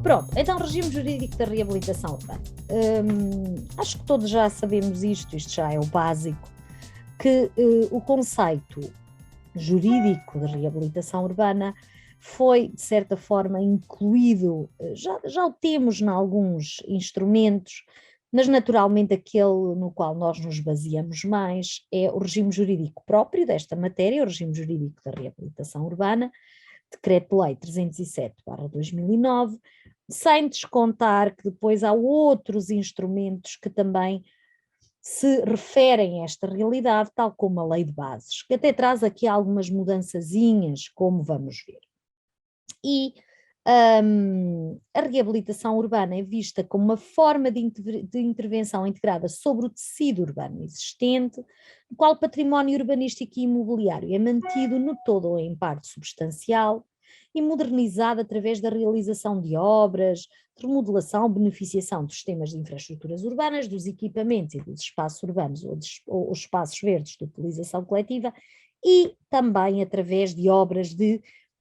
Pronto, então regime jurídico da reabilitação urbana. Acho que todos já sabemos isto já é o básico, que o conceito jurídico de reabilitação urbana foi, de certa forma, incluído, já o temos em alguns instrumentos, mas naturalmente aquele no qual nós nos baseamos mais é o regime jurídico próprio desta matéria, o regime jurídico da reabilitação urbana, Decreto-Lei 307/2009, sem descontar que depois há outros instrumentos que também se referem a esta realidade, tal como a Lei de Bases, que até traz aqui algumas mudançazinhas, como vamos ver. E a reabilitação urbana é vista como uma forma de intervenção integrada sobre o tecido urbano existente, no qual o património urbanístico e imobiliário é mantido no todo ou em parte substancial e modernizado através da realização de obras, de remodelação, beneficiação dos sistemas de infraestruturas urbanas, dos equipamentos e dos espaços urbanos ou espaços verdes de utilização coletiva e também através de obras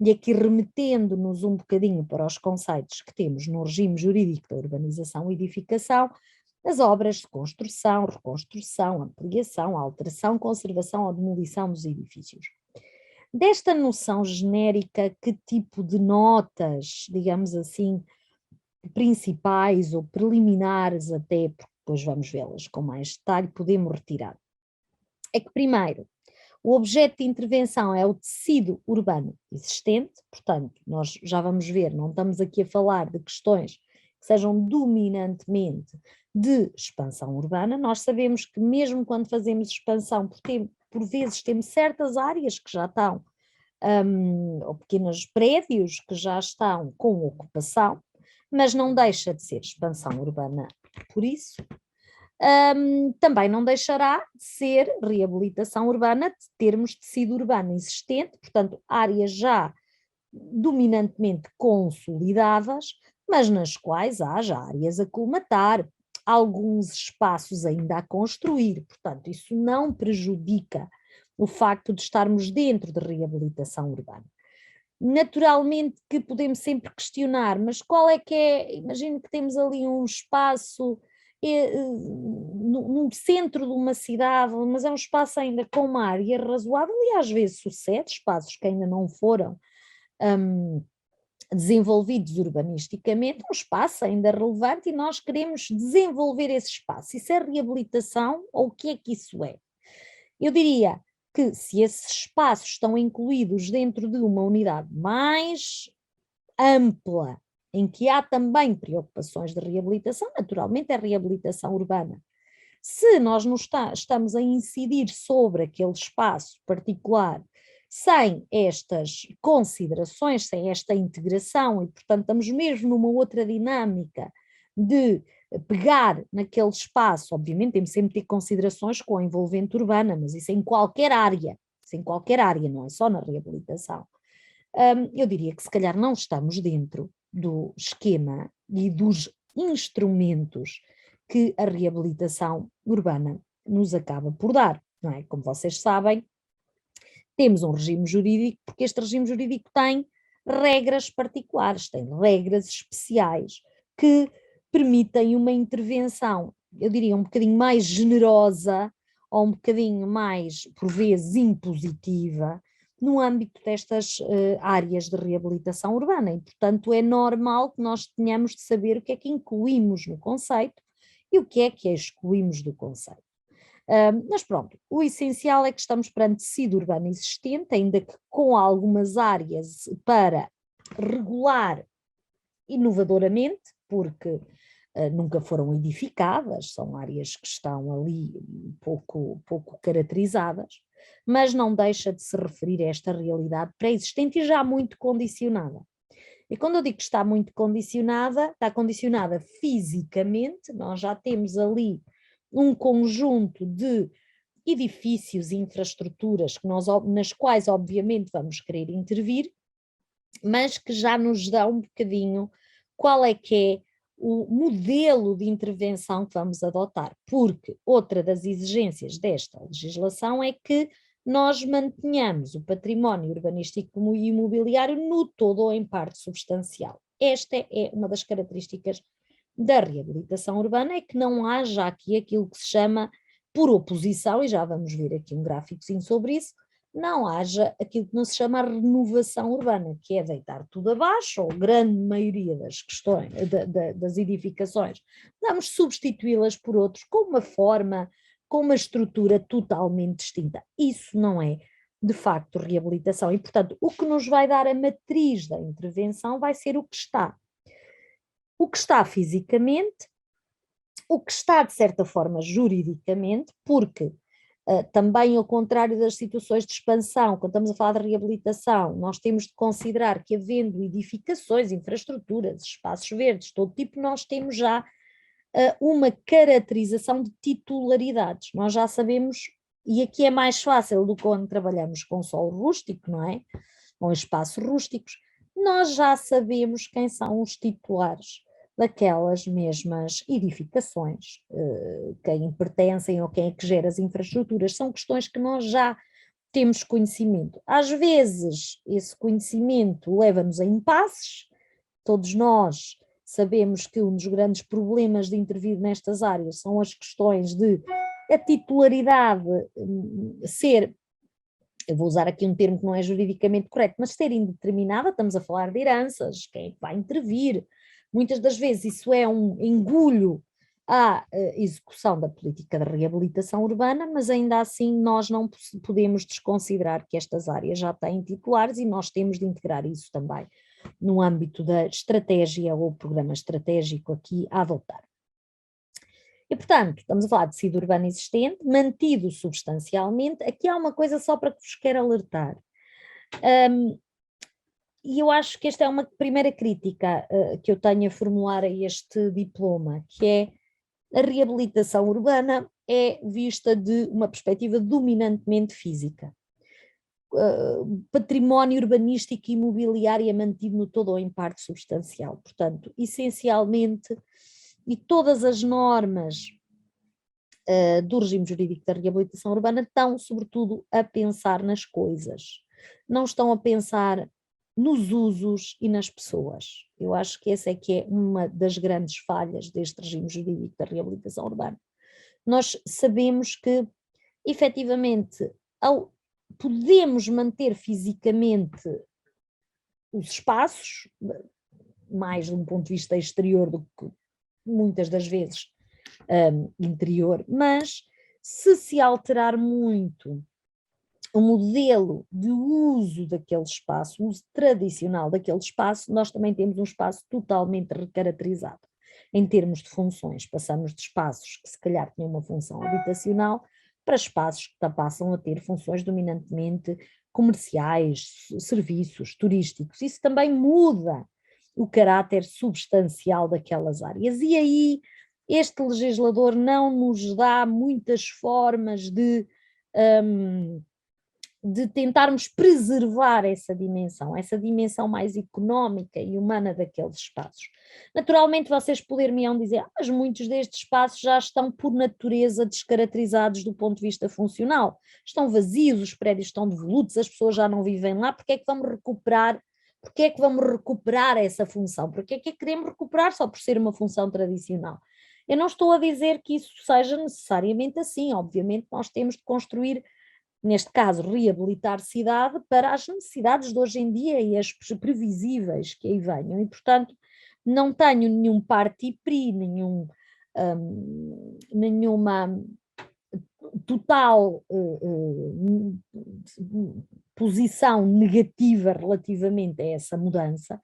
e aqui remetendo-nos um bocadinho para os conceitos que temos no regime jurídico da urbanização e edificação, as obras de construção, reconstrução, ampliação, alteração, conservação ou demolição dos edifícios. Desta noção genérica, que tipo de notas, digamos assim, principais ou preliminares até, porque depois vamos vê-las com mais detalhe, podemos retirar? É que primeiro, o objeto de intervenção é o tecido urbano existente, portanto, nós já vamos ver, não estamos aqui a falar de questões que sejam dominantemente de expansão urbana. Nós sabemos que mesmo quando fazemos expansão, por vezes temos certas áreas que já estão, ou pequenos prédios que já estão com ocupação, mas não deixa de ser expansão urbana por isso. Também não deixará de ser reabilitação urbana de termos tecido urbano existente, portanto, áreas já dominantemente consolidadas, mas nas quais há já áreas a colmatar, alguns espaços ainda a construir, portanto, isso não prejudica o facto de estarmos dentro de reabilitação urbana. Naturalmente que podemos sempre questionar, mas qual é que é, imagino que temos ali um espaço no centro de uma cidade, mas é um espaço ainda com uma área razoável e às vezes sucede, espaços que ainda não foram desenvolvidos urbanisticamente, um espaço ainda relevante e nós queremos desenvolver esse espaço. Isso é reabilitação ou o que é que isso é? Eu diria que se esses espaços estão incluídos dentro de uma unidade mais ampla, em que há também preocupações de reabilitação, naturalmente é reabilitação urbana. Se nós não estamos a incidir sobre aquele espaço particular sem estas considerações, sem esta integração, e portanto estamos mesmo numa outra dinâmica de pegar naquele espaço, obviamente temos sempre de ter considerações com a envolvente urbana, mas isso em qualquer área, não é só na reabilitação. Eu diria que se calhar não estamos dentro do esquema e dos instrumentos que a reabilitação urbana nos acaba por dar, não é? Como vocês sabem, temos um regime jurídico, porque este regime jurídico tem regras particulares, tem regras especiais que permitem uma intervenção, eu diria um bocadinho mais generosa ou um bocadinho mais, por vezes, impositiva, no âmbito destas áreas de reabilitação urbana e, portanto, é normal que nós tenhamos de saber o que é que incluímos no conceito e o que é que excluímos do conceito. Mas pronto, o essencial é que estamos perante tecido urbano existente, ainda que com algumas áreas para regular inovadoramente, porque nunca foram edificadas, são áreas que estão ali pouco caracterizadas, mas não deixa de se referir a esta realidade pré-existente e já muito condicionada. E quando eu digo que está muito condicionada, está condicionada fisicamente, nós já temos ali um conjunto de edifícios e infraestruturas nas quais obviamente vamos querer intervir, mas que já nos dão um bocadinho qual é que é o modelo de intervenção que vamos adotar, porque outra das exigências desta legislação é que nós mantenhamos o património urbanístico e imobiliário no todo ou em parte substancial. esta é uma das características da reabilitação urbana, é que não haja aqui aquilo que se chama, por oposição, e já vamos ver aqui um gráficozinho sobre isso, não haja aquilo que não se chama renovação urbana, que é deitar tudo abaixo, ou grande maioria das questões, das edificações, vamos substituí-las por outros com uma forma, com uma estrutura totalmente distinta. Isso não é, de facto, reabilitação. E, portanto, o que nos vai dar a matriz da intervenção vai ser o que está. O que está fisicamente, o que está, de certa forma, juridicamente, porque também ao contrário das situações de expansão, quando estamos a falar de reabilitação, nós temos de considerar que havendo edificações, infraestruturas, espaços verdes, todo tipo, nós temos já uma caracterização de titularidades. Nós já sabemos, e aqui é mais fácil do que quando trabalhamos com solo rústico, não é? Com espaços rústicos, nós já sabemos quem são os titulares daquelas mesmas edificações, quem pertencem ou quem é que gera as infraestruturas, são questões que nós já temos conhecimento. Às vezes esse conhecimento leva-nos a impasses, todos nós sabemos que um dos grandes problemas de intervir nestas áreas são as questões de a titularidade ser, eu vou usar aqui um termo que não é juridicamente correto, mas ser indeterminada, estamos a falar de heranças, quem é que vai intervir? Muitas das vezes isso é um engulho à execução da política de reabilitação urbana, mas ainda assim nós não podemos desconsiderar que estas áreas já têm titulares e nós temos de integrar isso também no âmbito da estratégia ou programa estratégico aqui a adotar. E, portanto, estamos a falar de tecido urbano existente, mantido substancialmente. Aqui há uma coisa só para que vos quero alertar. E eu acho que esta é uma primeira crítica que eu tenho a formular a este diploma, que é a reabilitação urbana é vista de uma perspectiva dominantemente física. Património urbanístico e imobiliário é mantido no todo ou em parte substancial. Portanto, essencialmente, e todas as normas do regime jurídico da reabilitação urbana estão, sobretudo, a pensar nas coisas. Não estão a pensar nos usos e nas pessoas. Eu acho que essa é que é uma das grandes falhas deste regime jurídico da reabilitação urbana. Nós sabemos que, efetivamente, podemos manter fisicamente os espaços, mais de um ponto de vista exterior do que muitas das vezes interior, mas se alterar muito o modelo de uso daquele espaço, o uso tradicional daquele espaço, nós também temos um espaço totalmente recaracterizado. Em termos de funções, passamos de espaços que se calhar tinham uma função habitacional para espaços que passam a ter funções dominantemente comerciais, serviços, turísticos. Isso também muda o caráter substancial daquelas áreas. E aí este legislador não nos dá muitas formas de tentarmos preservar essa dimensão mais económica e humana daqueles espaços. Naturalmente vocês poder-me-ão dizer, mas muitos destes espaços já estão por natureza descaracterizados do ponto de vista funcional, estão vazios, os prédios estão devolutos, as pessoas já não vivem lá, porque é que vamos recuperar? Porque é que vamos recuperar essa função? Porque é que queremos recuperar só por ser uma função tradicional? Eu não estou a dizer que isso seja necessariamente assim, obviamente nós temos de construir, neste caso, reabilitar cidade para as necessidades de hoje em dia e as previsíveis que aí venham, e portanto não tenho nenhum parti-pris, nenhuma total posição negativa relativamente a essa mudança.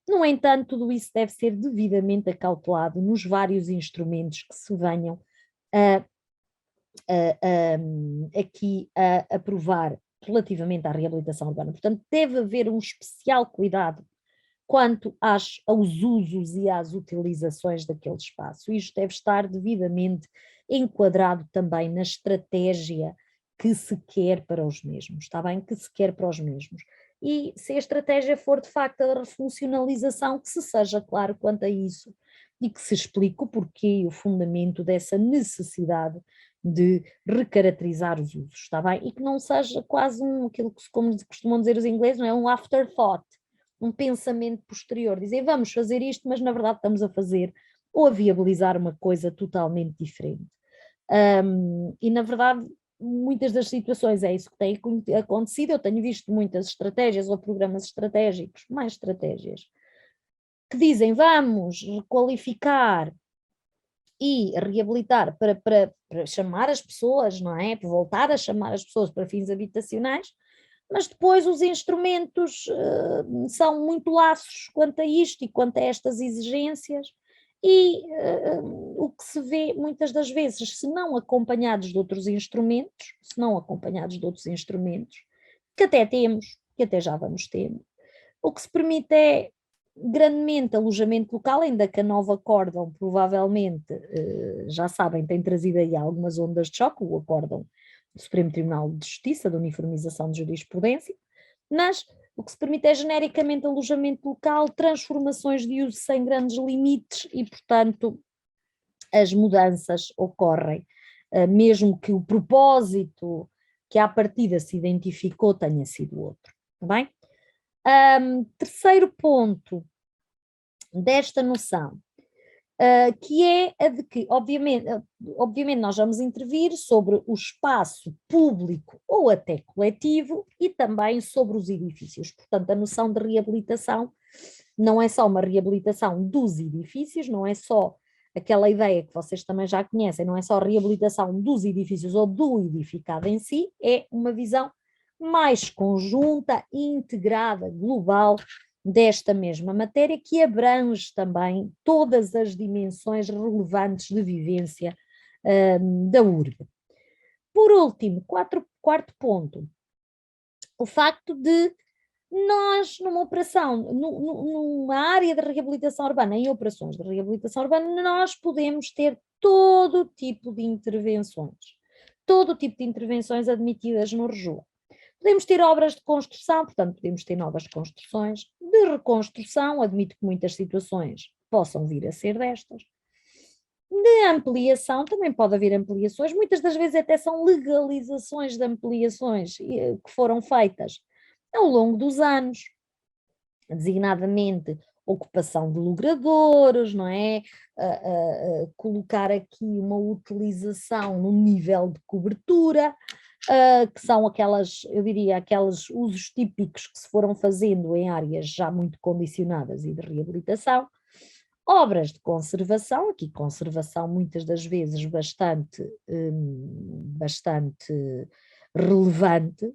No entanto, tudo isso deve ser devidamente acautelado nos vários instrumentos que se venham aqui a aprovar relativamente à reabilitação urbana. Portanto, deve haver um especial cuidado quanto aos usos e às utilizações daquele espaço. Isto deve estar devidamente enquadrado também na estratégia que se quer para os mesmos, está bem? Que se quer para os mesmos. E se a estratégia for de facto a refuncionalização, que se seja claro quanto a isso e que se explique o porquê e o fundamento dessa necessidade de recaracterizar os usos, está bem? E que não seja quase aquilo que, como costumam dizer os ingleses, não é um afterthought, um pensamento posterior, dizer vamos fazer isto, mas na verdade estamos a fazer ou a viabilizar uma coisa totalmente diferente. E na verdade, muitas das situações é isso que tem acontecido. Eu tenho visto muitas estratégias ou programas estratégicos, mais estratégias, que dizem vamos requalificar e reabilitar para chamar as pessoas, não é? Para voltar a chamar as pessoas para fins habitacionais, mas depois os instrumentos são muito laços quanto a isto e quanto a estas exigências, e o que se vê muitas das vezes, se não acompanhados de outros instrumentos, que até temos, que até já vamos tendo, o que se permite é grandemente alojamento local, ainda que a nova acórdão provavelmente, já sabem, tem trazido aí algumas ondas de choque, o acórdão do Supremo Tribunal de Justiça, de uniformização de jurisprudência, mas o que se permite é genericamente alojamento local, transformações de uso sem grandes limites e, portanto, as mudanças ocorrem, mesmo que o propósito que à partida se identificou tenha sido outro, está bem? Terceiro ponto desta noção, que é a de que, obviamente nós vamos intervir sobre o espaço público ou até coletivo e também sobre os edifícios. Portanto, a noção de reabilitação não é só uma reabilitação dos edifícios, não é só aquela ideia que vocês também já conhecem, não é só a reabilitação dos edifícios ou do edificado em si, é uma visão mais conjunta, integrada, global desta mesma matéria, que abrange também todas as dimensões relevantes de vivência da urbe. Por último, quarto ponto, o facto de nós, numa operação, numa área de reabilitação urbana, em operações de reabilitação urbana, nós podemos ter todo tipo de intervenções admitidas no RJUL. Podemos ter obras de construção, portanto, podemos ter novas construções, de reconstrução, admito que muitas situações possam vir a ser destas. De ampliação, também pode haver ampliações, muitas das vezes até são legalizações de ampliações que foram feitas ao longo dos anos, designadamente ocupação de logradouros, não é? Colocar aqui uma utilização no nível de cobertura, que são aquelas, eu diria, aqueles usos típicos que se foram fazendo em áreas já muito condicionadas e de reabilitação. Obras de conservação, aqui conservação muitas das vezes bastante relevante,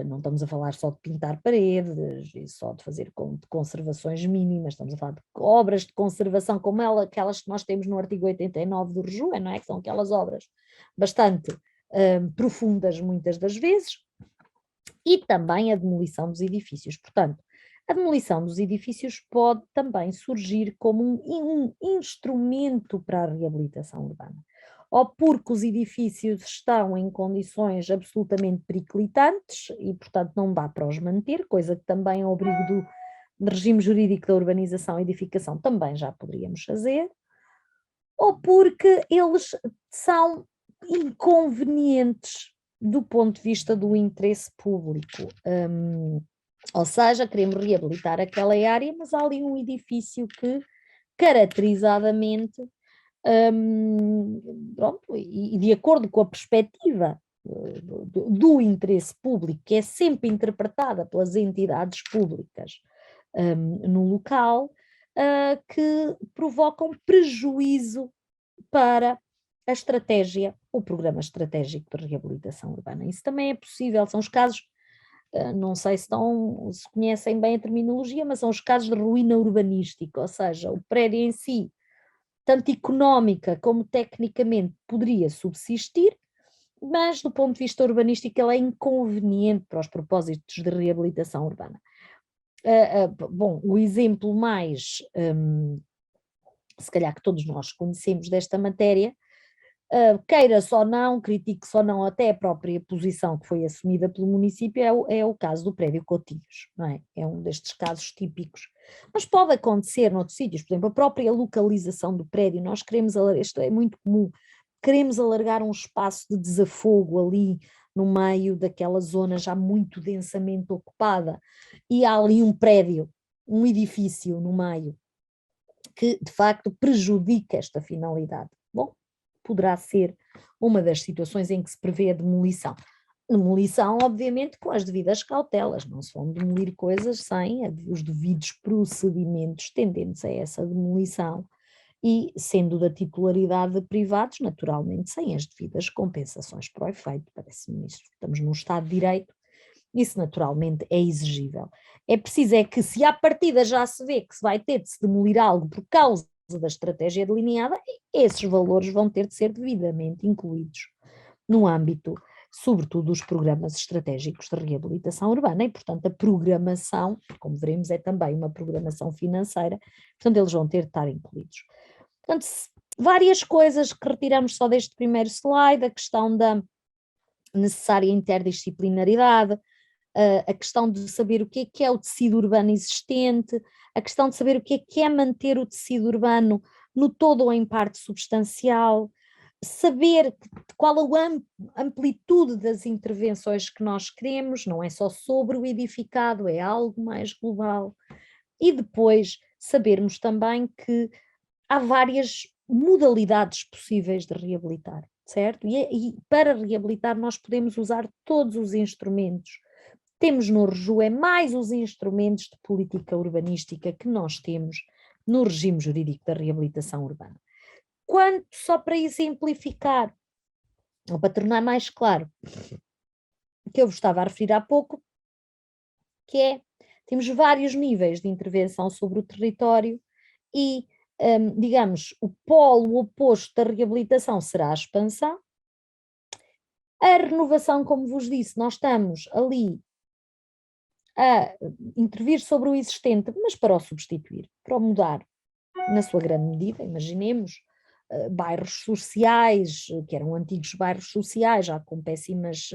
não estamos a falar só de pintar paredes e só de fazer de conservações mínimas, estamos a falar de obras de conservação como aquelas que nós temos no artigo 89 do RJUE, não é? Que são aquelas obras bastante profundas muitas das vezes, e também a demolição dos edifícios. Portanto, a demolição dos edifícios pode também surgir como um instrumento para a reabilitação urbana, ou porque os edifícios estão em condições absolutamente periclitantes e, portanto, não dá para os manter, coisa que também ao abrigo do regime jurídico da urbanização e edificação também já poderíamos fazer, ou porque eles são inconvenientes do ponto de vista do interesse público. Ou seja, queremos reabilitar aquela área, mas há ali um edifício que, caracterizadamente, pronto, e de acordo com a perspectiva do interesse público, que é sempre interpretada pelas entidades públicas no local, que provocam prejuízo para a estratégia, o programa estratégico de reabilitação urbana. Isso também é possível, são os casos, não sei se conhecem bem a terminologia, mas são os casos de ruína urbanística, ou seja, o prédio em si, tanto económica como tecnicamente, poderia subsistir, mas do ponto de vista urbanístico ele é inconveniente para os propósitos de reabilitação urbana. Bom, o exemplo mais, se calhar que todos nós conhecemos desta matéria, queira-se ou não, critique-se ou não até a própria posição que foi assumida pelo município, é o caso do prédio Coutinhos, não é? É um destes casos típicos. Mas pode acontecer noutros sítios, por exemplo, a própria localização do prédio, nós queremos, isto é muito comum, queremos alargar um espaço de desafogo ali no meio daquela zona já muito densamente ocupada, e há ali um prédio um edifício no meio que de facto prejudica esta finalidade. Bom, poderá ser uma das situações em que se prevê a demolição. Demolição, obviamente, com as devidas cautelas, não se vão demolir coisas sem os devidos procedimentos tendentes a essa demolição e, sendo da titularidade de privados, naturalmente sem as devidas compensações para o efeito, parece-me isso. Estamos num Estado de Direito, isso naturalmente é exigível. É preciso é que, se à partida já se vê que se vai ter de se demolir algo por causa da estratégia delineada, esses valores vão ter de ser devidamente incluídos no âmbito, sobretudo, dos programas estratégicos de reabilitação urbana e, portanto, a programação, como veremos, é também uma programação financeira, portanto, eles vão ter de estar incluídos. Portanto, várias coisas que retiramos só deste primeiro slide, a questão da necessária interdisciplinaridade, a questão de saber o que é o tecido urbano existente, a questão de saber o que é manter o tecido urbano no todo ou em parte substancial, saber qual a amplitude das intervenções que nós queremos, não é só sobre o edificado, é algo mais global. E depois sabermos também que há várias modalidades possíveis de reabilitar, certo? E para reabilitar nós podemos usar todos os instrumentos. Temos no RJUE mais os instrumentos de política urbanística que nós temos no regime jurídico da reabilitação urbana. Quanto, só para exemplificar, ou para tornar mais claro, o que eu vos estava a referir há pouco, que é, temos vários níveis de intervenção sobre o território e, digamos, o polo oposto da reabilitação será a expansão. A renovação, como vos disse, nós estamos ali a intervir sobre o existente, mas para o substituir, para o mudar, na sua grande medida, imaginemos, bairros sociais, que eram antigos bairros sociais, já com péssimas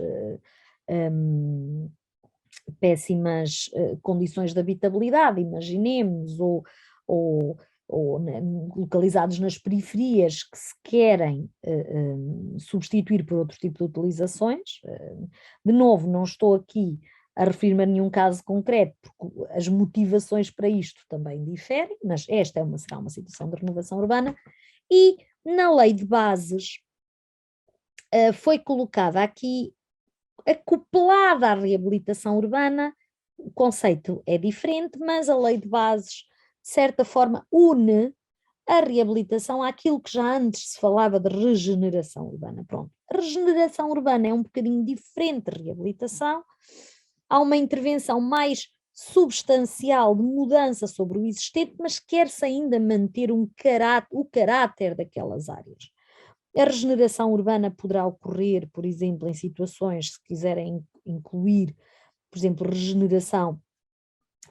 condições de habitabilidade, imaginemos, ou localizados nas periferias que se querem substituir por outro tipo de utilizações. De novo, não estou aqui a referir-me a nenhum caso concreto, porque as motivações para isto também diferem, mas esta será uma situação de renovação urbana, e na lei de bases foi colocada aqui, acoplada à reabilitação urbana, o conceito é diferente, mas a lei de bases, de certa forma, une a reabilitação àquilo que já antes se falava de regeneração urbana. Pronto, a regeneração urbana é um bocadinho diferente de reabilitação, há uma intervenção mais substancial de mudança sobre o existente, mas quer-se ainda manter o caráter daquelas áreas. A regeneração urbana poderá ocorrer, por exemplo, em situações, se quiserem incluir, por exemplo, regeneração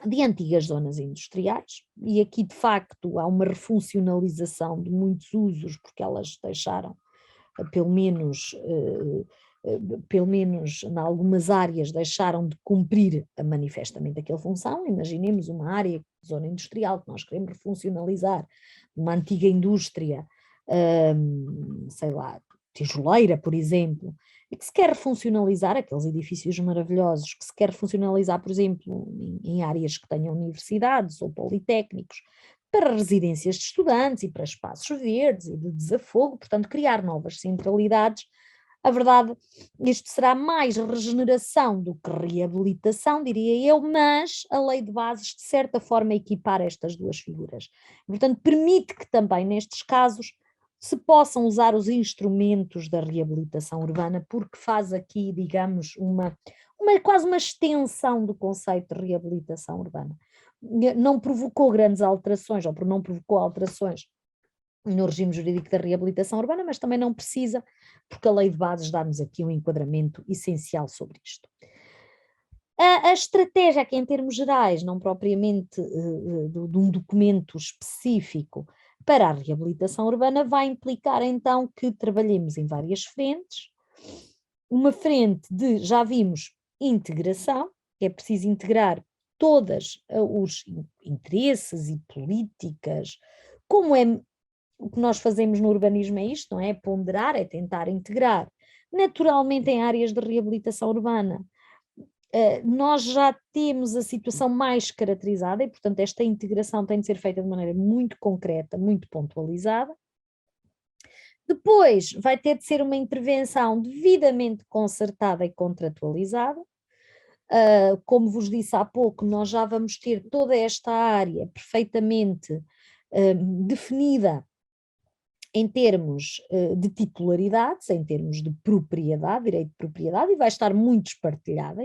de antigas zonas industriais, e aqui de facto há uma refuncionalização de muitos usos, porque elas deixaram, pelo menos em algumas áreas, deixaram de cumprir manifestamente aquela função. Imaginemos uma área, zona industrial, que nós queremos refuncionalizar, uma antiga indústria, sei lá, tijoleira, por exemplo, e que se quer funcionalizar aqueles edifícios maravilhosos, que se quer funcionalizar, por exemplo, em áreas que tenham universidades ou politécnicos, para residências de estudantes e para espaços verdes e de desafogo, portanto, criar novas centralidades. A verdade, isto será mais regeneração do que reabilitação, diria eu, mas a lei de bases, de certa forma, equipara estas duas figuras. Portanto, permite que também nestes casos se possam usar os instrumentos da reabilitação urbana, porque faz aqui, digamos, quase uma extensão do conceito de reabilitação urbana. Não provocou grandes alterações, ou não provocou alterações no regime jurídico da reabilitação urbana, mas também não precisa, porque a lei de bases dá-nos aqui um enquadramento essencial sobre isto. A estratégia aqui em termos gerais, não propriamente de um documento específico para a reabilitação urbana, vai implicar então que trabalhemos em várias frentes. Uma frente de, já vimos, integração, é preciso integrar todos os interesses e políticas, como é o que nós fazemos no urbanismo é isto, não é? Ponderar, é tentar integrar, naturalmente em áreas de reabilitação urbana, Nós já temos a situação mais caracterizada e, portanto, esta integração tem de ser feita de maneira muito concreta, muito pontualizada. Depois vai ter de ser uma intervenção devidamente concertada e contratualizada. Como vos disse há pouco, nós já vamos ter toda esta área perfeitamente definida em termos de titularidades, em termos de propriedade, direito de propriedade, e vai estar muito espartilhada,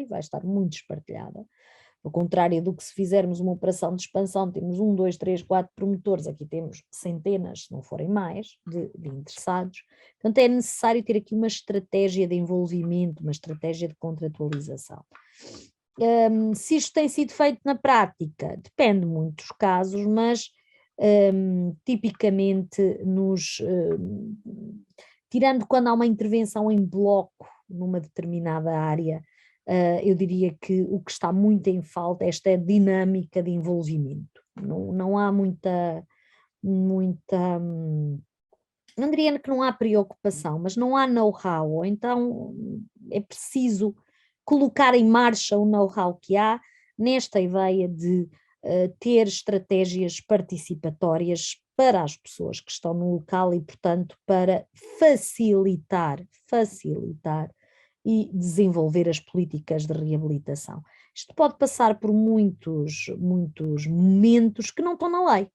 Ao contrário do que se fizermos uma operação de expansão, temos 1, 2, 3, 4 promotores, aqui temos centenas, se não forem mais, de interessados. Portanto, é necessário ter aqui uma estratégia de envolvimento, uma estratégia de contratualização. Se isto tem sido feito na prática, depende muito dos casos, mas tipicamente tirando quando há uma intervenção em bloco numa determinada área, eu diria que o que está muito em falta é esta dinâmica de envolvimento. Não há muita, não diria que não há preocupação, mas não há know-how, ou então é preciso colocar em marcha o know-how que há nesta ideia de ter estratégias participatórias para as pessoas que estão no local e, portanto, para facilitar e desenvolver as políticas de reabilitação. Isto pode passar por muitos momentos que não estão na lei,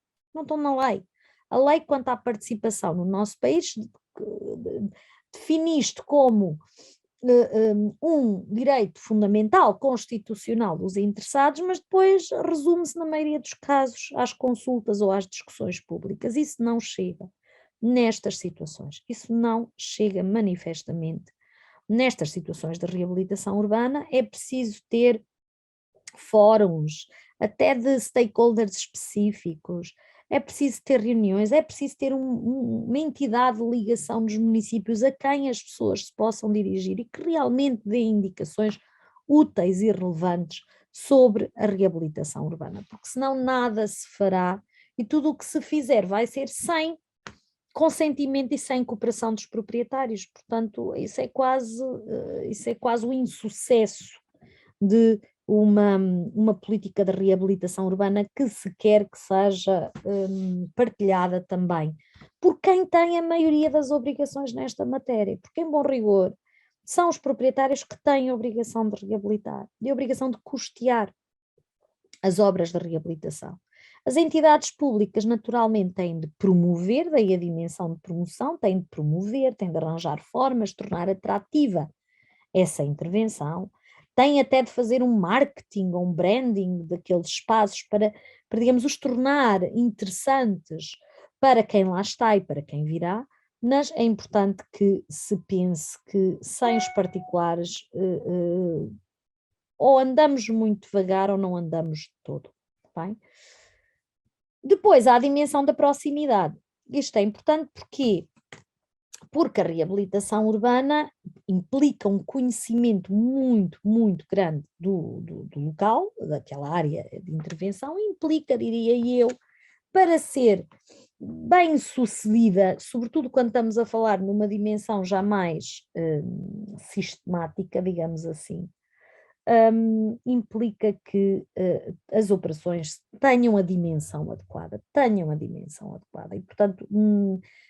A lei quanto à participação no nosso país define isto como um direito fundamental, constitucional dos interessados, mas depois resume-se na maioria dos casos às consultas ou às discussões públicas. Isso não chega nestas situações, isso não chega manifestamente. Nestas situações de reabilitação urbana é preciso ter fóruns, até de stakeholders específicos, é preciso ter reuniões, é preciso ter uma entidade de ligação dos municípios a quem as pessoas se possam dirigir e que realmente dê indicações úteis e relevantes sobre a reabilitação urbana, porque senão nada se fará e tudo o que se fizer vai ser sem consentimento e sem cooperação dos proprietários, portanto isso é quase o insucesso de uma política de reabilitação urbana que se quer que seja partilhada também por quem tem a maioria das obrigações nesta matéria, porque em bom rigor são os proprietários que têm a obrigação de reabilitar e a obrigação de custear as obras de reabilitação. As entidades públicas naturalmente têm de promover, daí a dimensão de promoção, têm de promover, têm de arranjar formas de tornar atrativa essa intervenção, tem até de fazer um marketing ou um branding daqueles espaços para, digamos, os tornar interessantes para quem lá está e para quem virá, mas é importante que se pense que sem os particulares ou andamos muito devagar ou não andamos de todo, bem? Depois há a dimensão da proximidade. Isto é importante porque a reabilitação urbana implica um conhecimento muito, muito grande do local, daquela área de intervenção, e implica, diria eu, para ser bem sucedida, sobretudo quando estamos a falar numa dimensão já mais sistemática, digamos assim, implica que as operações tenham a dimensão adequada, e portanto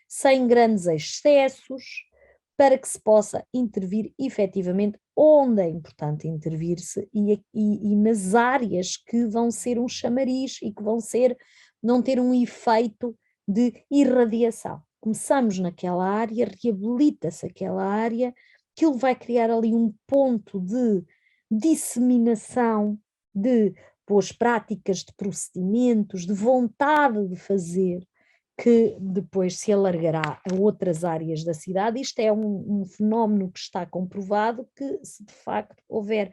sem grandes excessos, para que se possa intervir efetivamente onde é importante intervir-se e nas áreas que vão ser um chamariz e que não ter um efeito de irradiação. Começamos naquela área, reabilita-se aquela área, aquilo vai criar ali um ponto de disseminação de boas práticas, de procedimentos, de vontade de fazer, que depois se alargará a outras áreas da cidade. Isto é um fenómeno que está comprovado, que se de facto houver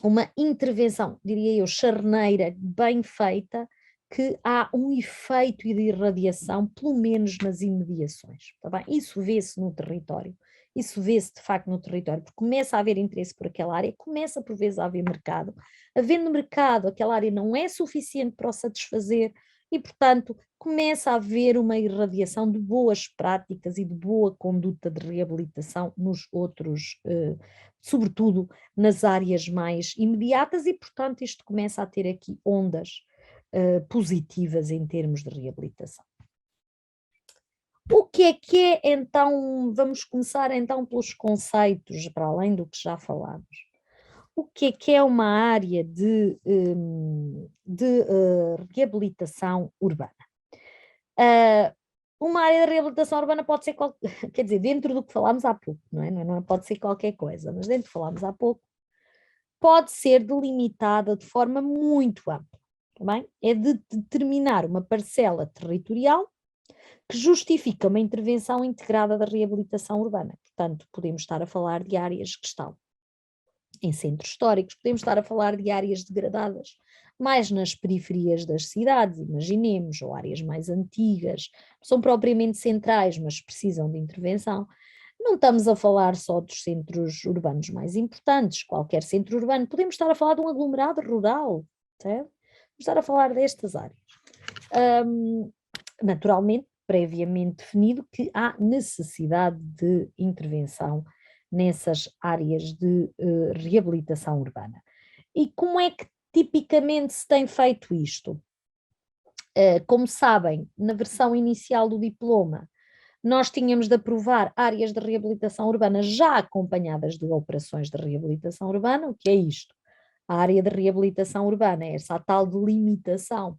uma intervenção, diria eu, charneira, bem feita, que há um efeito de irradiação, pelo menos nas imediações, tá bem? Isso vê-se no território, isso vê-se de facto no território, porque começa a haver interesse por aquela área, começa por vezes a haver mercado, havendo mercado, aquela área não é suficiente para o satisfazer, e, portanto, começa a haver uma irradiação de boas práticas e de boa conduta de reabilitação nos outros, sobretudo nas áreas mais imediatas, e, portanto, isto começa a ter aqui ondas positivas em termos de reabilitação. O que é então, vamos começar então pelos conceitos, para além do que já falámos. O que é uma área de reabilitação urbana? Uma área de reabilitação urbana pode ser, quer dizer, dentro do que falámos há pouco, não é? Não pode ser qualquer coisa, mas dentro do que falámos há pouco, pode ser delimitada de forma muito ampla, tá bem? É de determinar uma parcela territorial que justifica uma intervenção integrada da reabilitação urbana. Portanto, podemos estar a falar de áreas que estão em centros históricos, podemos estar a falar de áreas degradadas, mais nas periferias das cidades, imaginemos, ou áreas mais antigas, são propriamente centrais, mas precisam de intervenção. Não estamos a falar só dos centros urbanos mais importantes, qualquer centro urbano, podemos estar a falar de um aglomerado rural, certo? Vamos estar a falar destas áreas. Naturalmente, previamente definido que há necessidade de intervenção nessas áreas de reabilitação urbana. E como é que tipicamente se tem feito isto? Como sabem, na versão inicial do diploma, nós tínhamos de aprovar áreas de reabilitação urbana já acompanhadas de operações de reabilitação urbana. O que é isto? A área de reabilitação urbana é essa tal delimitação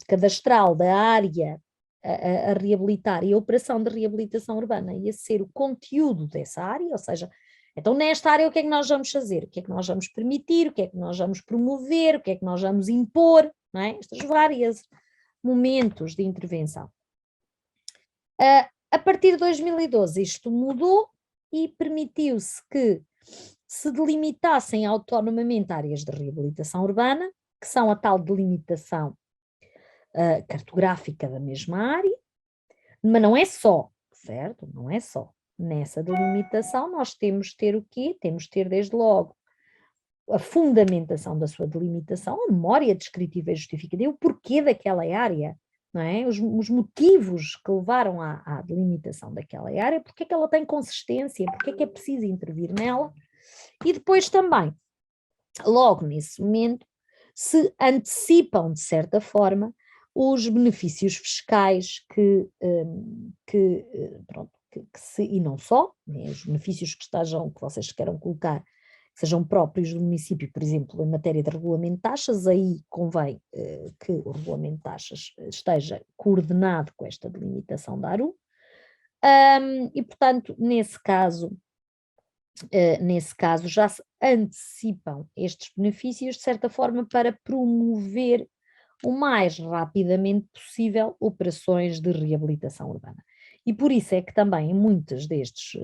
cadastral da área a reabilitar e a operação de reabilitação urbana ia ser o conteúdo dessa área, ou seja, então nesta área o que é que nós vamos fazer? O que é que nós vamos permitir? O que é que nós vamos promover? O que é que nós vamos impor? Não é? Estes vários momentos de intervenção. A partir de 2012 isto mudou e permitiu-se que se delimitassem autonomamente áreas de reabilitação urbana, que são a tal delimitação cartográfica da mesma área, mas não é só, certo? Não é só. Nessa delimitação nós temos de ter o quê? Temos de ter desde logo a fundamentação da sua delimitação, a memória descritiva e justificativa, o porquê daquela área, não é? Os motivos que levaram à delimitação daquela área, porque é que ela tem consistência, porque é que é preciso intervir nela, e depois também, logo nesse momento, se antecipam, de certa forma, os benefícios fiscais e não só, né, os benefícios que vocês queiram colocar, que sejam próprios do município, por exemplo, em matéria de regulamento de taxas, aí convém que o regulamento de taxas esteja coordenado com esta delimitação da ARU, e portanto, nesse caso já se antecipam estes benefícios, de certa forma, para promover o mais rapidamente possível operações de reabilitação urbana. E por isso é que também em muitos destes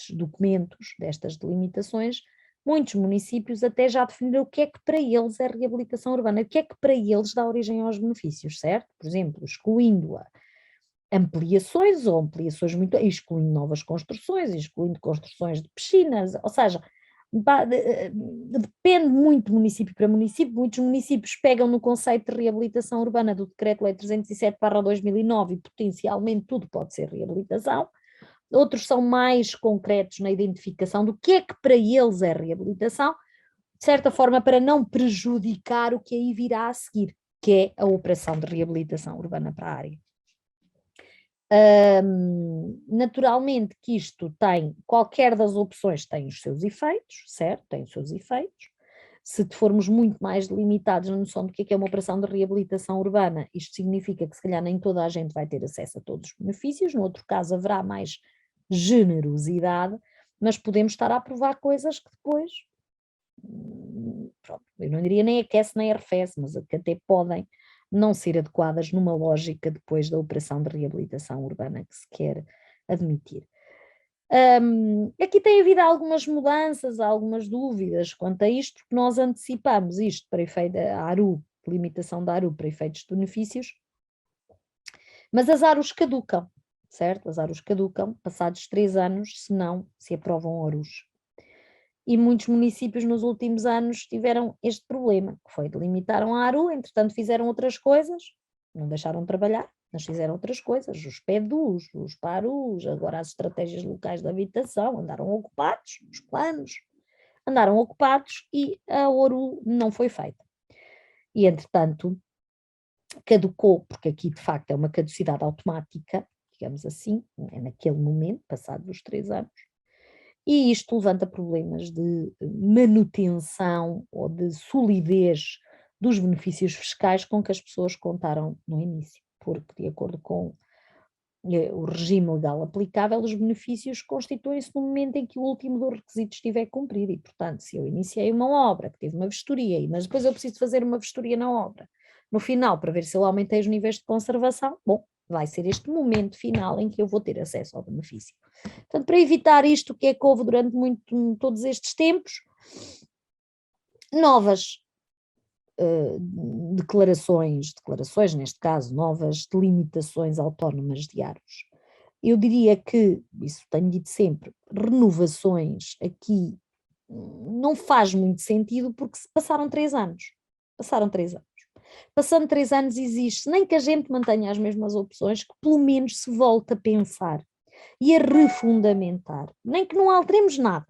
documentos, destas delimitações, muitos municípios até já definiram o que é que para eles é reabilitação urbana, o que é que para eles dá origem aos benefícios, certo? Por exemplo, excluindo-a ampliações ou ampliações muito, excluindo novas construções, excluindo construções de piscinas, ou seja, depende muito de município para município. Muitos municípios pegam no conceito de reabilitação urbana do Decreto-Lei 307/2009 e potencialmente tudo pode ser reabilitação. Outros são mais concretos na identificação do que é que para eles é reabilitação, de certa forma para não prejudicar o que aí virá a seguir, que é a operação de reabilitação urbana para a área. Naturalmente que isto tem, qualquer das opções tem os seus efeitos, certo? Tem os seus efeitos. Se formos muito mais delimitados na noção do que é uma operação de reabilitação urbana, isto significa que se calhar nem toda a gente vai ter acesso a todos os benefícios, no outro caso haverá mais generosidade, mas podemos estar a aprovar coisas que depois, pronto, eu não diria nem aquece nem arrefece, mas que até podem não ser adequadas numa lógica depois da operação de reabilitação urbana que se quer admitir. Aqui tem havido algumas mudanças, algumas dúvidas quanto a isto, porque nós antecipamos isto para efeito da ARU, limitação da ARU para efeitos de benefícios, mas as ARUs caducam, certo? As ARUs caducam passados 3 anos, se não se aprovam ARUs. e muitos municípios nos últimos anos tiveram este problema, que foi delimitaram a ARU, entretanto fizeram outras coisas, não deixaram de trabalhar, mas fizeram outras coisas, os PEDUs, os PARUs, agora as estratégias locais de habitação, andaram ocupados, os planos, andaram ocupados e a ORU não foi feita. E, entretanto, caducou, porque aqui de facto é uma caducidade automática, digamos assim, é naquele momento, passados os 3 anos, e isto levanta problemas de manutenção ou de solidez dos benefícios fiscais com que as pessoas contaram no início, porque de acordo com o regime legal aplicável, os benefícios constituem-se no momento em que o último dos requisitos estiver cumprido e, portanto, se eu iniciei uma obra que teve uma vistoria, mas depois eu preciso fazer uma vistoria na obra, no final, para ver se eu aumentei os níveis de conservação, bom, vai ser este momento final em que eu vou ter acesso ao benefício. Portanto, para evitar isto, o que é que houve durante todos estes tempos? Novas declarações, neste caso, novas delimitações autónomas de aros. Eu diria que, isso tenho dito sempre, renovações aqui não faz muito sentido porque se passaram 3 anos. Passaram 3 anos. Passando 3 anos existe, nem que a gente mantenha as mesmas opções, que pelo menos se volte a pensar e a refundamentar, nem que não alteremos nada,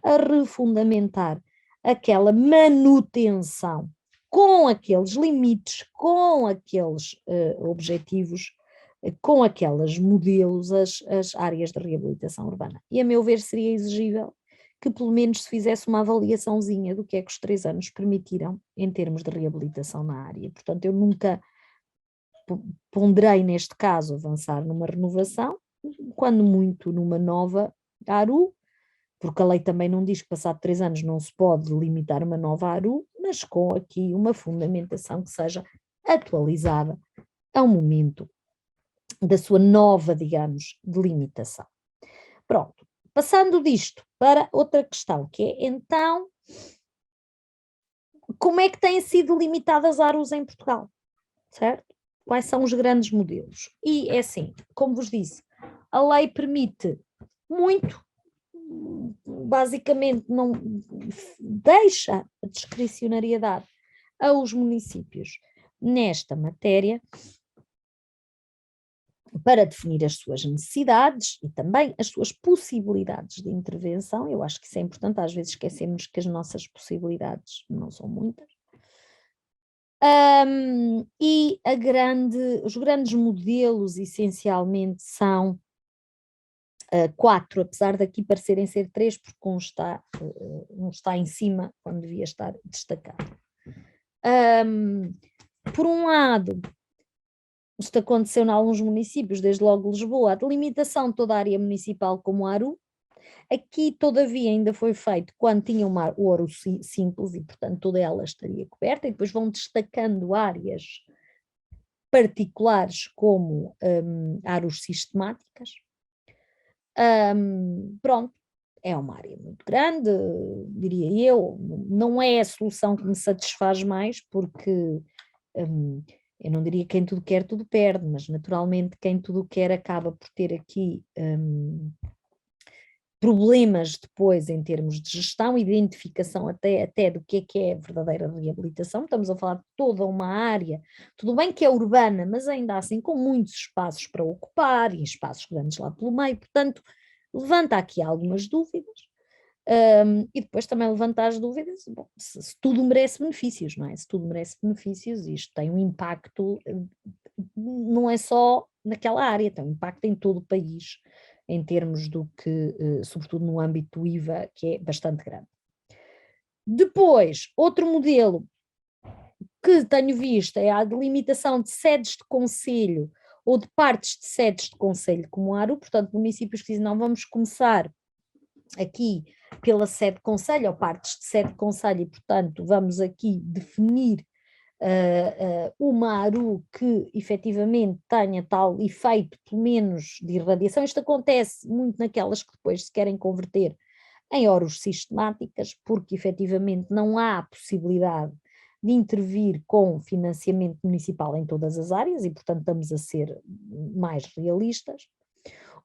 a refundamentar aquela manutenção com aqueles limites, com aqueles objetivos, com aqueles modelos, as áreas de reabilitação urbana. E a meu ver seria exigível que pelo menos se fizesse uma avaliaçãozinha do que é que os 3 anos permitiram em termos de reabilitação na área. Portanto, eu nunca ponderei neste caso avançar numa renovação, quando muito numa nova ARU, porque a lei também não diz que passado 3 anos não se pode limitar uma nova ARU, mas com aqui uma fundamentação que seja atualizada ao momento da sua nova, digamos, delimitação. Pronto, passando disto para outra questão, que é então, como é que têm sido limitadas as ARUs em Portugal, certo? Quais são os grandes modelos? E é assim, como vos disse, a lei permite muito, basicamente não deixa a discricionariedade aos municípios nesta matéria para definir as suas necessidades e também as suas possibilidades de intervenção. Eu acho que isso é importante, às vezes esquecemos que as nossas possibilidades não são muitas. E os grandes modelos essencialmente são 4, apesar daqui parecerem ser 3, porque um está em cima quando devia estar destacado. Por um lado, isto aconteceu em alguns municípios, desde logo Lisboa, a delimitação de toda a área municipal como ARU. Aqui, todavia, ainda foi feito quando tinha o ARU simples e, portanto, toda ela estaria coberta, e depois vão destacando áreas particulares como ARUs sistemáticas. Pronto, é uma área muito grande, diria eu, não é a solução que me satisfaz mais, porque eu não diria que quem tudo quer, tudo perde, mas naturalmente quem tudo quer acaba por ter aqui problemas depois em termos de gestão, identificação até do que é verdadeira reabilitação. Estamos a falar de toda uma área, tudo bem que é urbana, mas ainda assim com muitos espaços para ocupar e espaços grandes lá pelo meio, portanto levanta aqui algumas dúvidas. E depois também levanta as dúvidas, bom, se tudo merece benefícios, não é? Se tudo merece benefícios, isto tem um impacto, não é só naquela área, tem um impacto em todo o país, em termos do que, sobretudo no âmbito do IVA, que é bastante grande. Depois, outro modelo que tenho visto é a delimitação de sedes de concelho ou de partes de sedes de concelho como ARU, portanto municípios que dizem não, vamos começar aqui pela sede de concelho ou partes de sede de concelho e portanto vamos aqui definir uma ARU que efetivamente tenha tal efeito, pelo menos de irradiação. Isto acontece muito naquelas que depois se querem converter em ARUs sistemáticas, porque efetivamente não há possibilidade de intervir com financiamento municipal em todas as áreas e, portanto, estamos a ser mais realistas.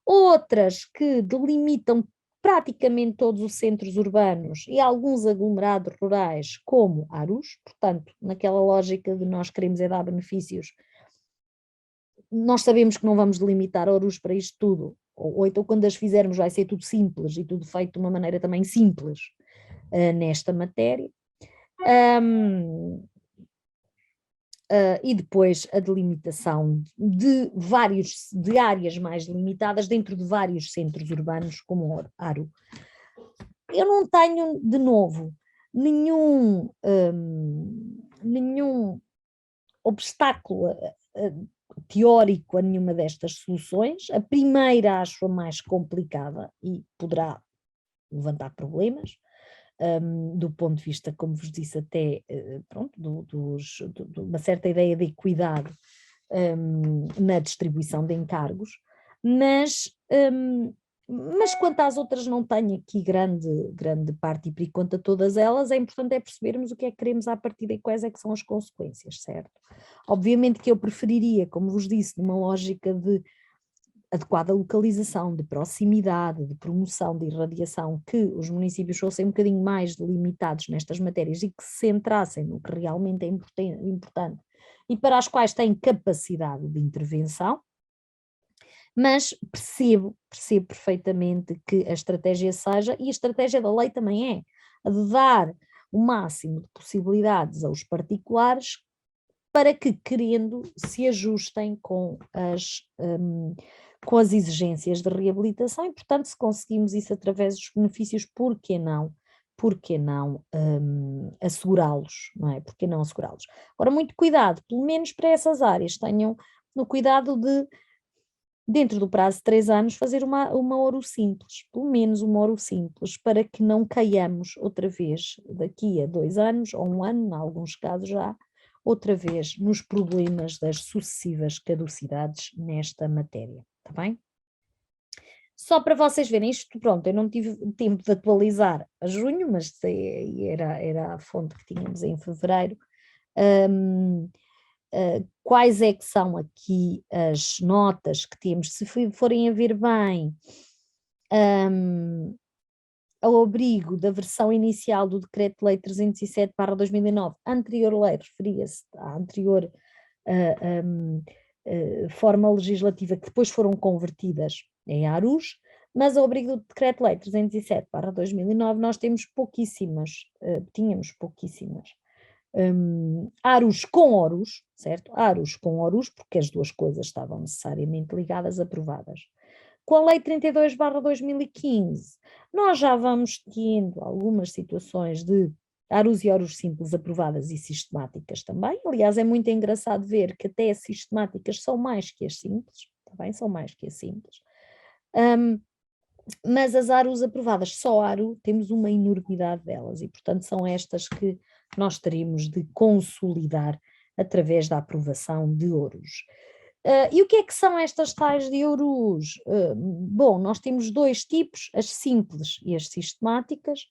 Outras que delimitam praticamente todos os centros urbanos e alguns aglomerados rurais como Arus, portanto, naquela lógica de nós queremos dar benefícios, nós sabemos que não vamos delimitar Arus para isto tudo, ou então quando as fizermos vai ser tudo simples e tudo feito de uma maneira também simples nesta matéria. E depois a delimitação de áreas mais limitadas dentro de vários centros urbanos como Aro. Eu não tenho, de novo, nenhum obstáculo teórico a nenhuma destas soluções. A primeira acho a mais complicada e poderá levantar problemas. Do ponto de vista, como vos disse, até pronto, de uma certa ideia de equidade na distribuição de encargos, mas quanto às outras não tenho aqui grande parte e perigo quanto a todas elas, é importante percebermos o que é que queremos à partida e quais é que são as consequências, certo? Obviamente que eu preferiria, como vos disse, numa lógica de adequada localização, de proximidade, de promoção, de irradiação, que os municípios fossem um bocadinho mais delimitados nestas matérias e que se centrassem no que realmente é importante e para as quais têm capacidade de intervenção, mas percebo perfeitamente que a estratégia seja, e a estratégia da lei também é, a de dar o máximo de possibilidades aos particulares para que, querendo, se ajustem com as exigências de reabilitação e, portanto, se conseguimos isso através dos benefícios, por que não? Por que não assegurá-los, não é? Por que não assegurá-los? Agora, muito cuidado, pelo menos para essas áreas, tenham no cuidado de, dentro do prazo de 3 anos, fazer uma ORU simples, pelo menos uma ORU simples, para que não caiamos outra vez daqui a 2 anos, ou 1 ano, em alguns casos já, outra vez nos problemas das sucessivas caducidades nesta matéria, está bem? Só para vocês verem isto, pronto, eu não tive tempo de atualizar a junho, mas era a fonte que tínhamos em fevereiro. Quais é que são aqui as notas que temos, se forem a ver bem, ao abrigo da versão inicial do Decreto-Lei 307/2009, anterior lei, referia-se à anterior forma legislativa que depois foram convertidas em ARUs, mas ao abrigo do Decreto-Lei 307/2009 nós tínhamos pouquíssimas ARUs com ORUs, certo? ARUs com ORUs, porque as duas coisas estavam necessariamente ligadas, aprovadas. Com a Lei 32/2015, nós já vamos tendo algumas situações de ARUs e ORUs simples aprovadas e sistemáticas também. Aliás, é muito engraçado ver que até as sistemáticas são mais que as simples, também são mais que as simples. Mas as ARUs aprovadas, só ARU, temos uma enormidade delas e, portanto, são estas que nós teremos de consolidar através da aprovação de ORUs. E o que é que são estas tais de ORUs? Bom, nós temos 2 tipos, as simples e as sistemáticas.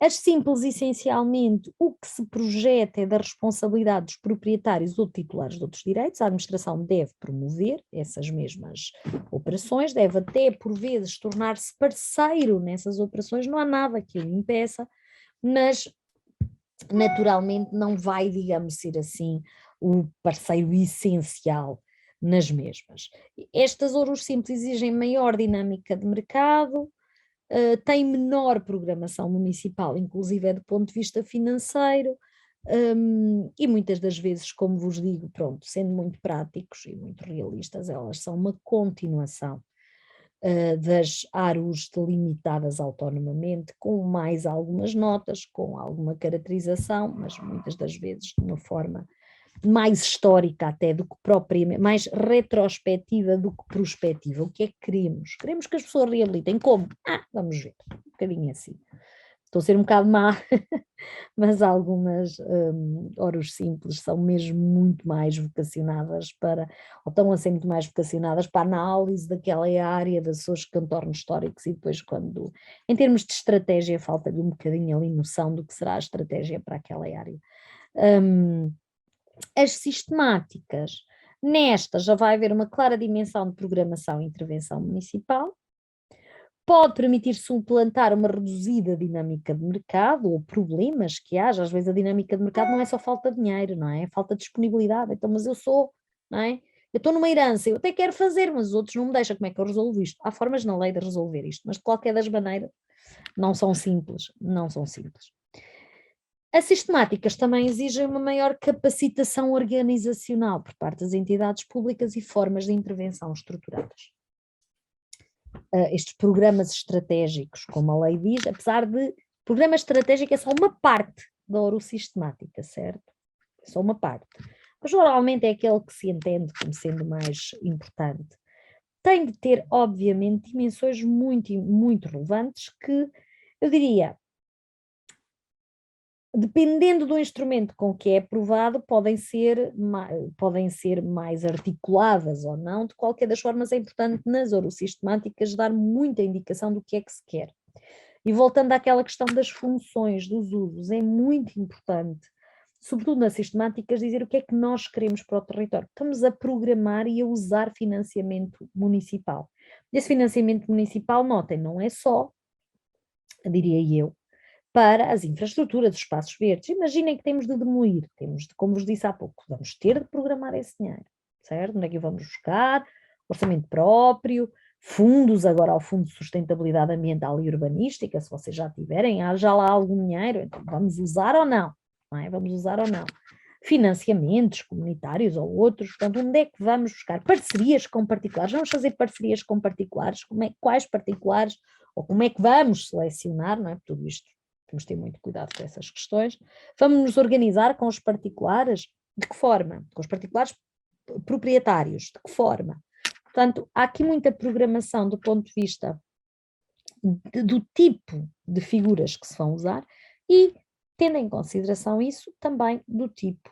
As simples, essencialmente, o que se projeta é da responsabilidade dos proprietários ou titulares de outros direitos. A administração deve promover essas mesmas operações, deve até, por vezes, tornar-se parceiro nessas operações, não há nada que o impeça, mas naturalmente não vai, digamos, ser assim, o parceiro essencial nas mesmas. Estas ORUs simples exigem maior dinâmica de mercado, têm menor programação municipal, inclusive do ponto de vista financeiro, e muitas das vezes, como vos digo, pronto, sendo muito práticos e muito realistas, elas são uma continuação das ARUs delimitadas autonomamente, com mais algumas notas, com alguma caracterização, mas muitas das vezes de uma forma mais histórica até do que propriamente, mais retrospectiva do que prospectiva. O que é que queremos? Queremos que as pessoas reabilitem. Como? Vamos ver, um bocadinho assim. Estou a ser um bocado má, mas algumas ORUs simples são mesmo muito mais vocacionadas para, ou estão a ser muito mais vocacionadas para a análise daquela área, dos seus contornos históricos e depois quando, em termos de estratégia, falta-lhe um bocadinho ali noção do que será a estratégia para aquela área. As sistemáticas, nestas já vai haver uma clara dimensão de programação e intervenção municipal, pode permitir suplantar uma reduzida dinâmica de mercado ou problemas que haja. Às vezes a dinâmica de mercado não é só falta de dinheiro, não é? É falta de disponibilidade. Então, mas eu sou, não é? Eu estou numa herança, eu até quero fazer, mas os outros não me deixam. Como é que eu resolvo isto? Há formas na lei de resolver isto, mas de qualquer das maneiras não são simples, não são simples. As sistemáticas também exigem uma maior capacitação organizacional por parte das entidades públicas e formas de intervenção estruturadas. Estes programas estratégicos, como a lei diz, apesar de programa estratégico é só uma parte da orosistemática, certo? É só uma parte. Mas geralmente é aquele que se entende como sendo mais importante. Tem de ter, obviamente, dimensões muito, muito relevantes que, eu diria, dependendo do instrumento com que é aprovado, podem ser mais articuladas ou não. De qualquer das formas, é importante nas orosistemáticas dar muita indicação do que é que se quer. E voltando àquela questão das funções, dos usos, é muito importante, sobretudo nas sistemáticas, dizer o que é que nós queremos para o território. Estamos a programar e a usar financiamento municipal. Esse financiamento municipal, notem, não é só, diria eu, para as infraestruturas, os espaços verdes. Imaginem que temos de demolir, temos de, como vos disse há pouco, vamos ter de programar esse dinheiro, certo? Onde é que o vamos buscar? Orçamento próprio, fundos, agora ao Fundo de Sustentabilidade Ambiental e Urbanística, se vocês já tiverem, há já lá algum dinheiro, então vamos usar ou não? Não é? Vamos usar ou não? Financiamentos comunitários ou outros, portanto, onde é que vamos buscar? Parcerias com particulares, vamos fazer parcerias com particulares, quais particulares, ou como é que vamos selecionar, não é? Tudo isto temos de ter muito cuidado com essas questões. Vamos nos organizar com os particulares? De que forma? Com os particulares proprietários, de que forma? Portanto, há aqui muita programação do ponto de vista do tipo de figuras que se vão usar e, tendo em consideração isso, também do tipo,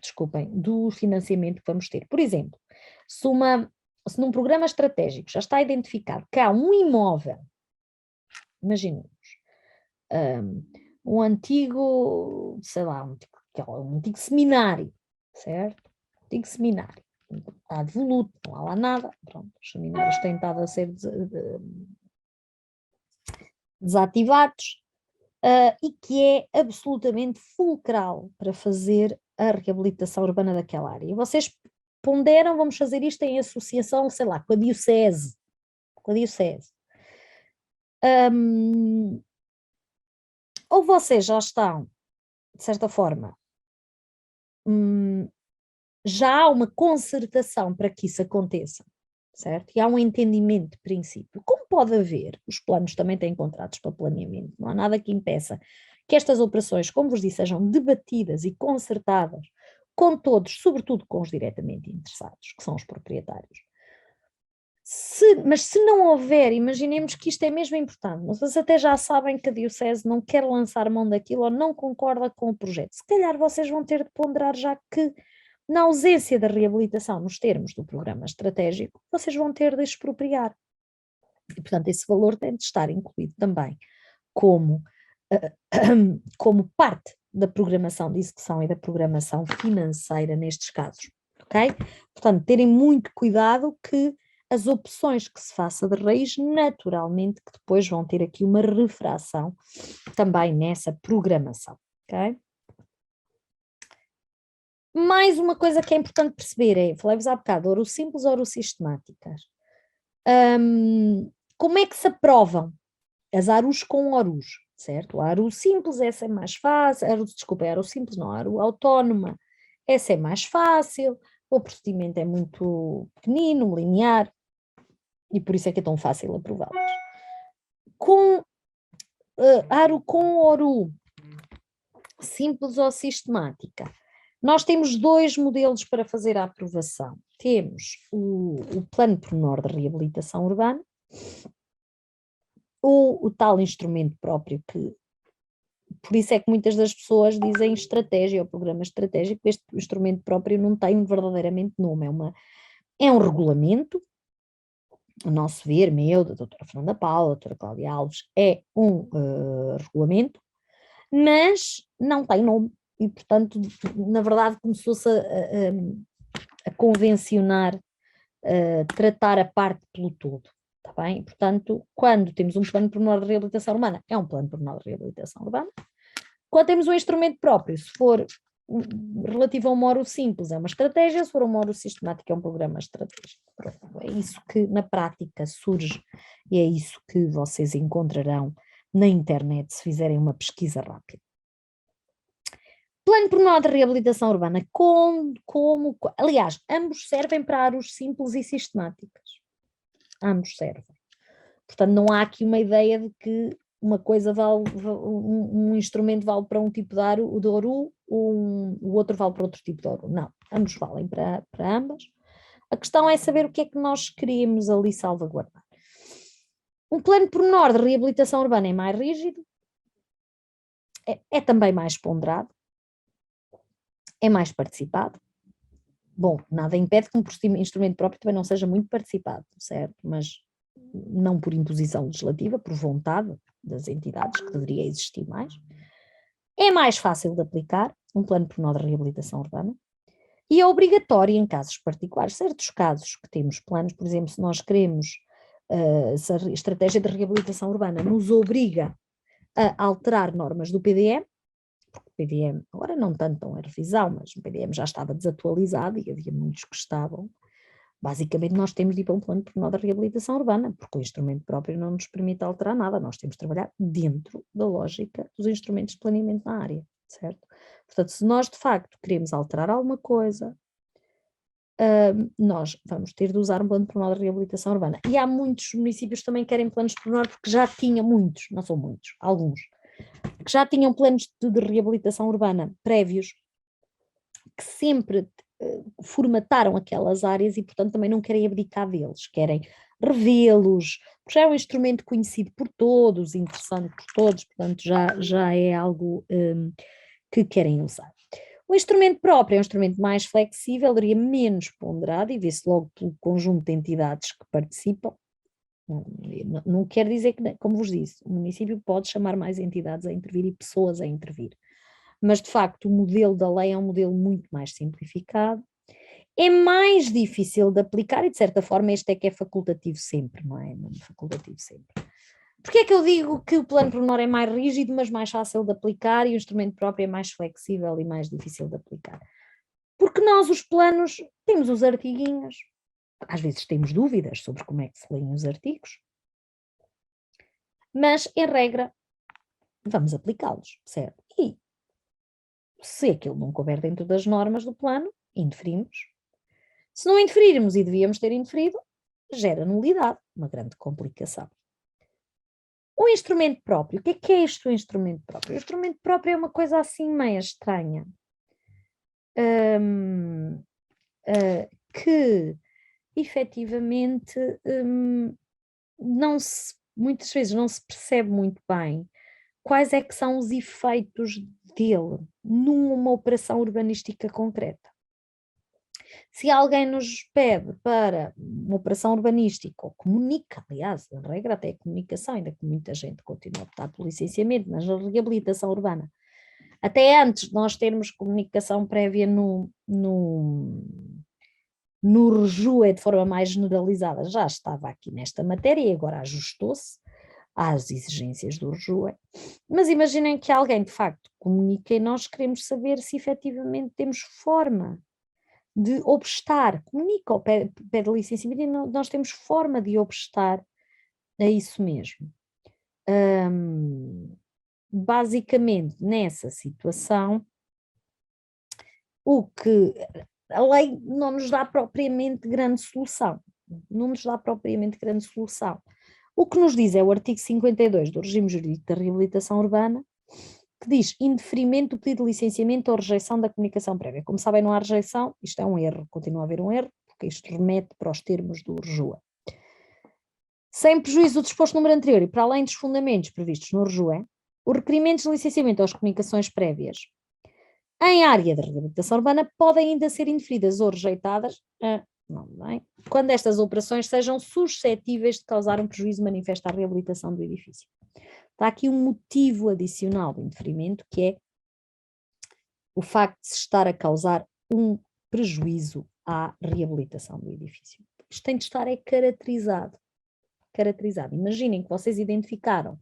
desculpem, do financiamento que vamos ter. Por exemplo, se num programa estratégico já está identificado que há um imóvel, imaginemos, um antigo, sei lá, um antigo seminário, certo? Um antigo seminário. Está devoluto, não há lá nada. Pronto, os seminários têm estado a ser desativados e que é absolutamente fulcral para fazer a reabilitação urbana daquela área. E vocês ponderam, vamos fazer isto em associação, sei lá, com a Diocese. Com a Diocese. Ou vocês já estão, de certa forma, já há uma concertação para que isso aconteça, certo? E há um entendimento de princípio. Como pode haver, os planos também têm contratos para planeamento, não há nada que impeça que estas operações, como vos disse, sejam debatidas e concertadas com todos, sobretudo com os diretamente interessados, que são os proprietários. Mas se não houver, imaginemos que isto é mesmo importante, mas vocês até já sabem que a Diocese não quer lançar mão daquilo ou não concorda com o projeto, se calhar vocês vão ter de ponderar já que, na ausência da reabilitação nos termos do programa estratégico, vocês vão ter de expropriar. E, portanto, esse valor tem de estar incluído também como, como parte da programação de execução e da programação financeira nestes casos, ok? Portanto, terem muito cuidado que as opções que se faça de raiz, naturalmente, que depois vão ter aqui uma refração também nessa programação, ok? Mais uma coisa que é importante perceber é, falei-vos há bocado, ouro simples, ouro sistemáticas. Como é que se aprovam as ARUs com ORUs, certo? A ARU simples, essa é mais fácil, desculpa, a ARU simples não, a ARU autónoma, essa é mais fácil, o procedimento é muito pequenino, linear, e por isso é que é tão fácil aprová-las. Com ARU com ORU, simples ou sistemática, nós temos dois modelos para fazer a aprovação. Temos o Plano Pormenor de Reabilitação Urbana, ou o tal instrumento próprio que, por isso é que muitas das pessoas dizem estratégia ou programa estratégico, este instrumento próprio não tem verdadeiramente nome, é um regulamento, o nosso ver, meu, da doutora Fernanda Paula, da doutora Cláudia Alves, é um regulamento, mas não tem nome e, portanto, na verdade começou-se a convencionar, tratar a parte pelo todo. Está bem? E, portanto, quando temos um plano pormenor de reabilitação urbana, é um plano pormenor de reabilitação urbana. Quando temos um instrumento próprio, se for relativo a um moro simples, é uma estratégia, se for um moro sistemático, é um programa estratégico. Pronto, é isso que na prática surge e é isso que vocês encontrarão na internet se fizerem uma pesquisa rápida. Plano pormenor de reabilitação urbana, aliás, ambos servem para aros simples e sistemáticas. Ambos servem. Portanto, não há aqui uma ideia de que uma coisa vale, um instrumento vale para um tipo de aro, o de ouro, o outro vale para outro tipo de ouro. Não, ambos valem para ambas. A questão é saber o que é que nós queríamos ali salvaguardar. Um plano pormenor de reabilitação urbana é mais rígido, é também mais ponderado, é mais participado. Bom, nada impede que um instrumento próprio também não seja muito participado, certo? Mas não por imposição legislativa, por vontade das entidades, que deveria existir mais. É mais fácil de aplicar, um plano pormenor de reabilitação urbana, e é obrigatório em casos particulares, certos casos que temos planos, por exemplo, se nós queremos, se a estratégia de reabilitação urbana nos obriga a alterar normas do PDM, porque o PDM, agora não tanto tão a revisão, mas o PDM já estava desatualizado e havia muitos que estavam. Basicamente, nós temos de ir para um plano pormenor de reabilitação urbana, porque o instrumento próprio não nos permite alterar nada, nós temos de trabalhar dentro da lógica dos instrumentos de planeamento na área, certo? Portanto, se nós de facto queremos alterar alguma coisa, nós vamos ter de usar um plano pormenor de reabilitação urbana. E há muitos municípios que também querem planos pormenor, porque já tinham muitos, não são muitos, alguns, que já tinham planos de reabilitação urbana prévios, que sempre formataram aquelas áreas e, portanto, também não querem abdicar deles, querem revê-los, porque já é um instrumento conhecido por todos, interessante por todos, portanto, já é algo que querem usar. O instrumento próprio é um instrumento mais flexível, diria menos ponderado, e vê-se logo pelo conjunto de entidades que participam. Não quer dizer que, como vos disse, o município pode chamar mais entidades a intervir e pessoas a intervir. Mas, de facto, o modelo da lei é um modelo muito mais simplificado, é mais difícil de aplicar e, de certa forma, este é que é facultativo sempre, não é? Não é facultativo sempre. Porquê é que eu digo que o plano pormenor é mais rígido, mas mais fácil de aplicar, e o instrumento próprio é mais flexível e mais difícil de aplicar? Porque nós, os planos, temos os artiguinhos, às vezes temos dúvidas sobre como é que se leem os artigos, mas, em regra, vamos aplicá-los, certo? E se aquilo não couber dentro das normas do plano, indeferimos. Se não indeferirmos e devíamos ter indeferido, gera nulidade, uma grande complicação. O instrumento próprio, o que é este o instrumento próprio? O instrumento próprio é uma coisa assim meio estranha, que efetivamente muitas vezes não se percebe muito bem quais é que são os efeitos dele numa operação urbanística concreta. Se alguém nos pede para uma operação urbanística, ou comunica, aliás, a regra até é a comunicação, ainda que muita gente continua a optar pelo licenciamento, mas a reabilitação urbana, até antes de nós termos comunicação prévia no RJUE de forma mais generalizada, já estava aqui nesta matéria e agora ajustou-se às exigências do RJUE. Mas imaginem que alguém de facto comunica e nós queremos saber se efetivamente temos forma de obstar, comunica ou pede licenciamento e nós temos forma de obstar a isso mesmo. Basicamente, nessa situação, o que a lei não nos dá propriamente grande solução. Não nos dá propriamente grande solução. O que nos diz é o artigo 52 do Regime Jurídico da Reabilitação Urbana, que diz indeferimento do pedido de licenciamento ou rejeição da comunicação prévia. Como sabem, não há rejeição, isto é um erro, continua a haver um erro, porque isto remete para os termos do RJUE. Sem prejuízo do disposto no número anterior e para além dos fundamentos previstos no RJUE, os requerimentos de licenciamento às comunicações prévias em área de reabilitação urbana podem ainda ser indeferidas ou rejeitadas quando estas operações sejam suscetíveis de causar um prejuízo manifesto à reabilitação do edifício. Está aqui um motivo adicional de indeferimento, que é o facto de se estar a causar um prejuízo à reabilitação do edifício. Isto tem de estar caracterizado. caracterizado. Imaginem que vocês identificaram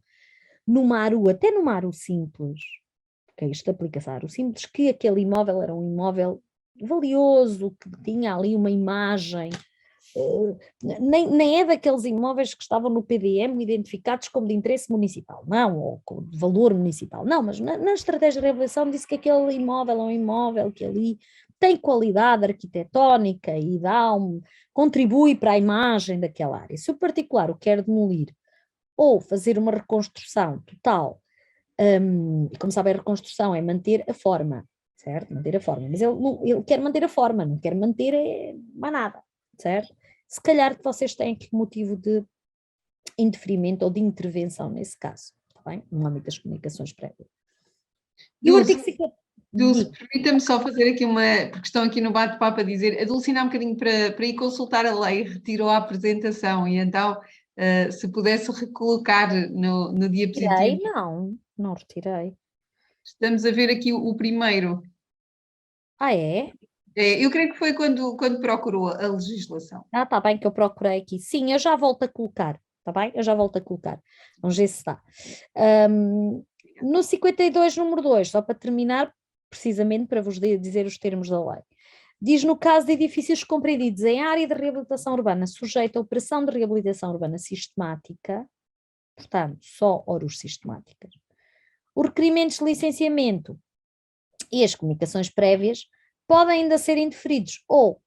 numa ARU, até numa ARU simples, porque isto aplica-se à ARU simples, que aquele imóvel era um imóvel valioso, que tinha ali uma imagem, nem é daqueles imóveis que estavam no PDM identificados como de interesse municipal, não, ou de valor municipal, não, mas na estratégia de reabilitação disse que aquele imóvel é um imóvel que ali tem qualidade arquitetónica e contribui para a imagem daquela área. Se o particular o quer demolir ou fazer uma reconstrução total, e como sabem, a reconstrução é manter a forma, certo? Manter a forma, mas ele quer manter a forma, não quer manter mais nada, certo? Se calhar que vocês têm aqui motivo de indeferimento ou de intervenção nesse caso, tá bem? No âmbito das comunicações prévias. E o artigo 50... Dulce, permita-me só fazer aqui porque estão aqui no bate-papo a dizer, a Dulce ainda há um bocadinho para ir consultar a lei, retirou a apresentação e então se pudesse recolocar no diapositivo. Retirei? Não retirei. Estamos a ver aqui o primeiro. Ah, é? Eu creio que foi quando procurou a legislação. Ah, está bem que eu procurei aqui. Sim, eu já volto a colocar, está bem? Eu já volto a colocar. Vamos ver se está. No 52, número 2, só para terminar, precisamente para vos dizer os termos da lei. Diz no caso de edifícios compreendidos em área de reabilitação urbana sujeita a operação de reabilitação urbana sistemática, portanto, só horas sistemáticas, os requerimentos de licenciamento e as comunicações prévias podem ainda ser indeferidos ou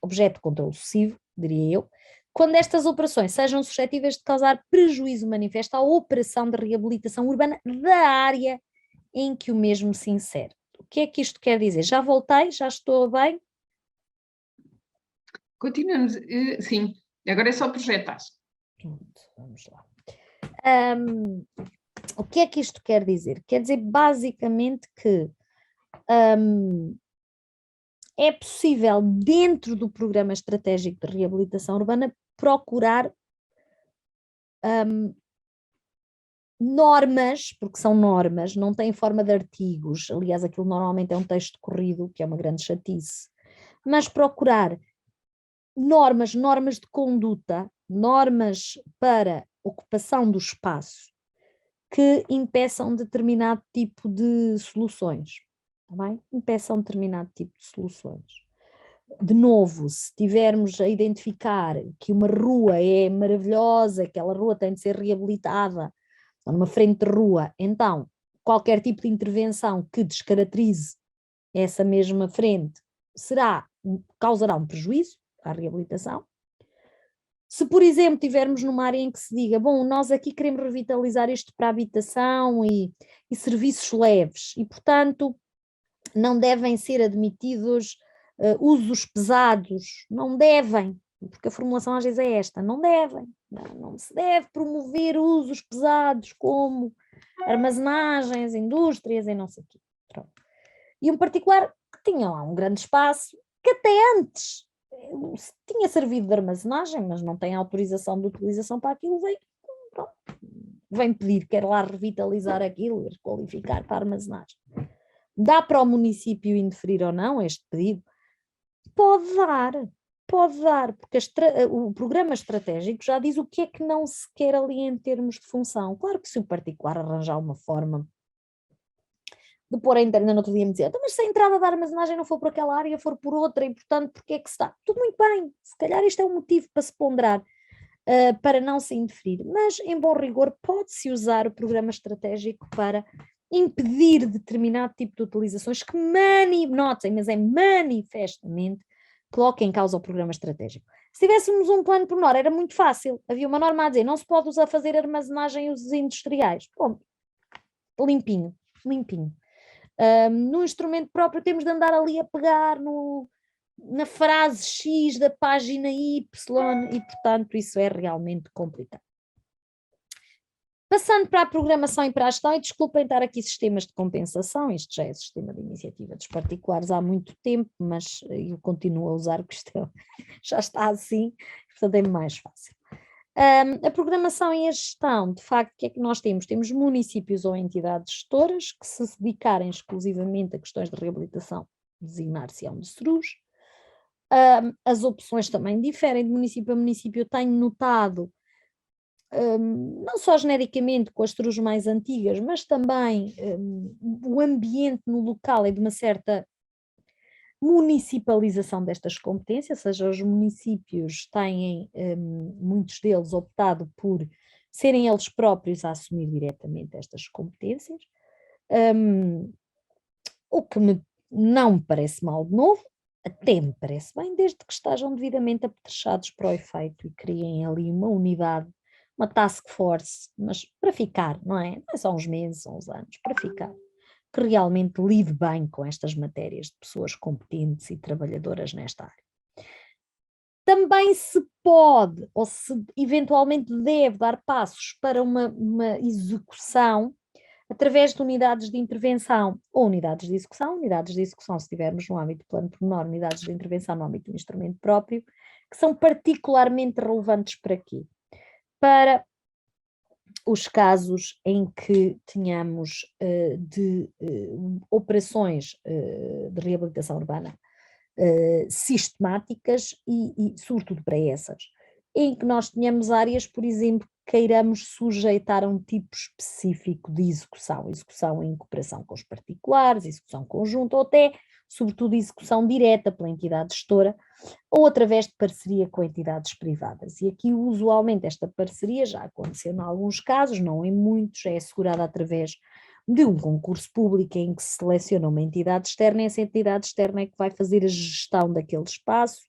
objeto de controle sucessivo, diria eu, quando estas operações sejam suscetíveis de causar prejuízo manifesto à operação de reabilitação urbana da área em que o mesmo se insere. O que é que isto quer dizer? Já voltei? Já estou bem? Continuamos, sim. Agora é só projetar. Pronto, vamos lá. O que é que isto quer dizer? Quer dizer basicamente que é possível, dentro do Programa Estratégico de Reabilitação Urbana, procurar normas, porque são normas, não têm forma de artigos, aliás, aquilo normalmente é um texto corrido, que é uma grande chatice, mas procurar normas de conduta, normas para ocupação do espaço, que impeçam determinado tipo de soluções, tá bem? Impeçam determinado tipo de soluções. De novo, se tivermos a identificar que uma rua é maravilhosa, aquela rua tem de ser reabilitada, ou numa frente de rua, então qualquer tipo de intervenção que descaracterize essa mesma frente causará um prejuízo à reabilitação. Se, por exemplo, tivermos numa área em que se diga, bom, nós aqui queremos revitalizar isto para habitação e serviços leves, e, portanto, não devem ser admitidos usos pesados, não devem, porque a formulação às vezes é esta, não devem, não se deve promover usos pesados como armazenagens, indústrias e não sei o quê. Pronto. E um particular que tinha lá um grande espaço, que até antes tinha servido de armazenagem, mas não tem autorização de utilização para aquilo, vem pedir, quer lá revitalizar aquilo, qualificar para armazenagem. Dá para o município indeferir ou não este pedido? Pode dar, porque o programa estratégico já diz o que é que não se quer ali em termos de função. Claro que se o particular arranjar uma forma de pôr a internet, no outro dia me dizia, mas se a entrada da armazenagem não for por aquela área, for por outra, e portanto, porque é que se dá? Tudo muito bem, se calhar isto é um motivo para se ponderar, para não se indeferir, mas em bom rigor pode-se usar o programa estratégico para impedir determinado tipo de utilizações que notem, mas é manifestamente coloca em causa o programa estratégico. Se tivéssemos um plano pormenor, era muito fácil. Havia uma norma a dizer, não se pode usar fazer armazenagem em usos industriais. Bom, limpinho. No instrumento próprio temos de andar ali a pegar na frase X da página Y e, portanto, isso é realmente complicado. Passando para a programação e para a gestão, e desculpem estar aqui sistemas de compensação, isto já é sistema de iniciativa dos particulares há muito tempo, mas eu continuo a usar porque isto já está assim, portanto é mais fácil. A programação e a gestão, de facto, o que é que nós temos? Temos municípios ou entidades gestoras que se dedicarem exclusivamente a questões de reabilitação, designar-se-ão de SRUs. As opções também diferem de município a município. Eu tenho notado não só genericamente com as TRUs mais antigas, mas também o ambiente no local é de uma certa municipalização destas competências, ou seja, os municípios têm, muitos deles, optado por serem eles próprios a assumir diretamente estas competências, o que não me parece mal de novo, até me parece bem, desde que estejam devidamente apetrechados para o efeito e criem ali uma unidade, uma task force, mas para ficar, não é? Não é só uns meses ou uns anos, para ficar, que realmente lide bem com estas matérias de pessoas competentes e trabalhadoras nesta área. Também se pode, ou se eventualmente deve dar passos para uma execução através de unidades de intervenção ou unidades de execução se tivermos no âmbito do plano pormenor, unidades de intervenção no âmbito do instrumento próprio, que são particularmente relevantes para quê? Para os casos em que tenhamos operações de reabilitação urbana sistemáticas e sobretudo para essas, em que nós tenhamos áreas, por exemplo, que queiramos sujeitar a um tipo específico de execução em cooperação com os particulares, execução conjunta ou até, sobretudo, execução direta pela entidade gestora ou através de parceria com entidades privadas. E aqui, usualmente, esta parceria já aconteceu em alguns casos, não em muitos, é assegurada através de um concurso público em que se seleciona uma entidade externa e essa entidade externa é que vai fazer a gestão daquele espaço,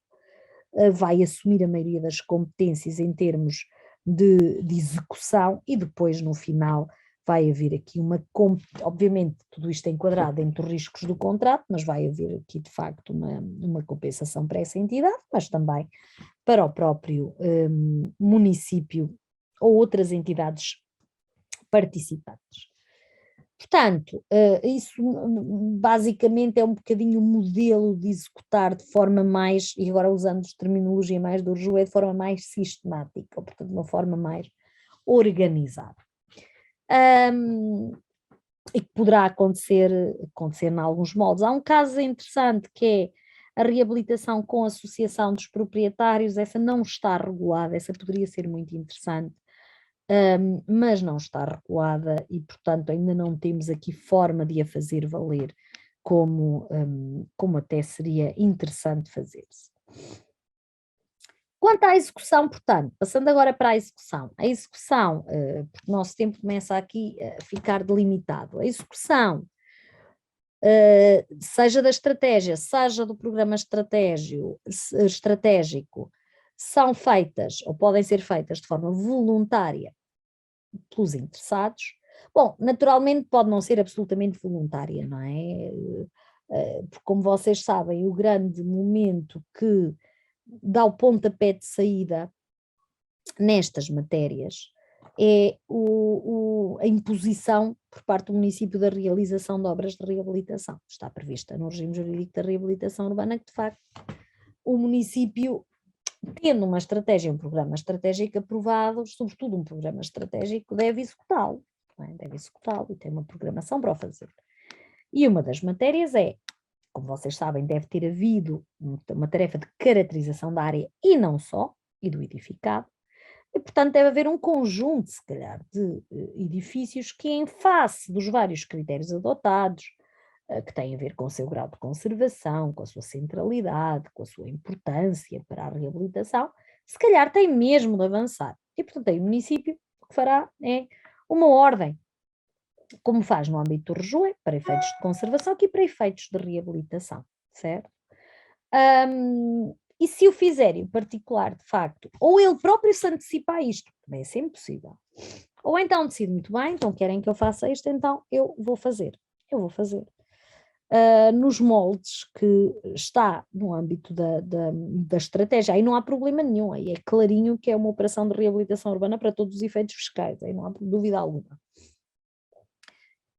vai assumir a maioria das competências em termos de execução e depois no final vai haver aqui obviamente tudo isto é enquadrado dentro dos riscos do contrato, mas vai haver aqui de facto uma compensação para essa entidade, mas também para o próprio município ou outras entidades participantes. Portanto, isso basicamente é um bocadinho o modelo de executar de forma mais, e agora usando a terminologia mais do Urju, é de forma mais sistemática, portanto de uma forma mais organizada. E que poderá acontecer em alguns moldes. Há um caso interessante que é a reabilitação com associação dos proprietários, essa não está regulada, essa poderia ser muito interessante, mas não está regulada e, portanto, ainda não temos aqui forma de a fazer valer como até seria interessante fazer-se. Quanto à execução, portanto, passando agora para a execução, porque o nosso tempo começa aqui a ficar delimitado, a execução, seja da estratégia, seja do programa estratégico, são feitas ou podem ser feitas de forma voluntária pelos interessados. Bom, naturalmente pode não ser absolutamente voluntária, não é? Porque como vocês sabem, o grande momento que dá o pontapé de saída nestas matérias é a imposição por parte do município da realização de obras de reabilitação. Está prevista no regime jurídico da reabilitação urbana que, de facto, o município, tendo uma estratégia, um programa estratégico aprovado, sobretudo um programa estratégico, deve executá-lo, deve executá-lo e tem uma programação para o fazer. E uma das matérias é, como vocês sabem, deve ter havido uma tarefa de caracterização da área e não só, e do edificado, e portanto deve haver um conjunto, se calhar, de edifícios que em face dos vários critérios adotados, que têm a ver com o seu grau de conservação, com a sua centralidade, com a sua importância para a reabilitação, se calhar tem mesmo de avançar. E, portanto, aí o município o que fará é uma ordem, como faz no âmbito do RJUE, para efeitos de conservação e para efeitos de reabilitação, certo? E se o fizer em particular, de facto, ou ele próprio se antecipa a isto, também é sempre possível, ou então decide muito bem, então querem que eu faça isto, então eu vou fazer. Nos moldes que está no âmbito da estratégia, aí não há problema nenhum, aí é clarinho que é uma operação de reabilitação urbana para todos os efeitos fiscais, aí não há dúvida alguma.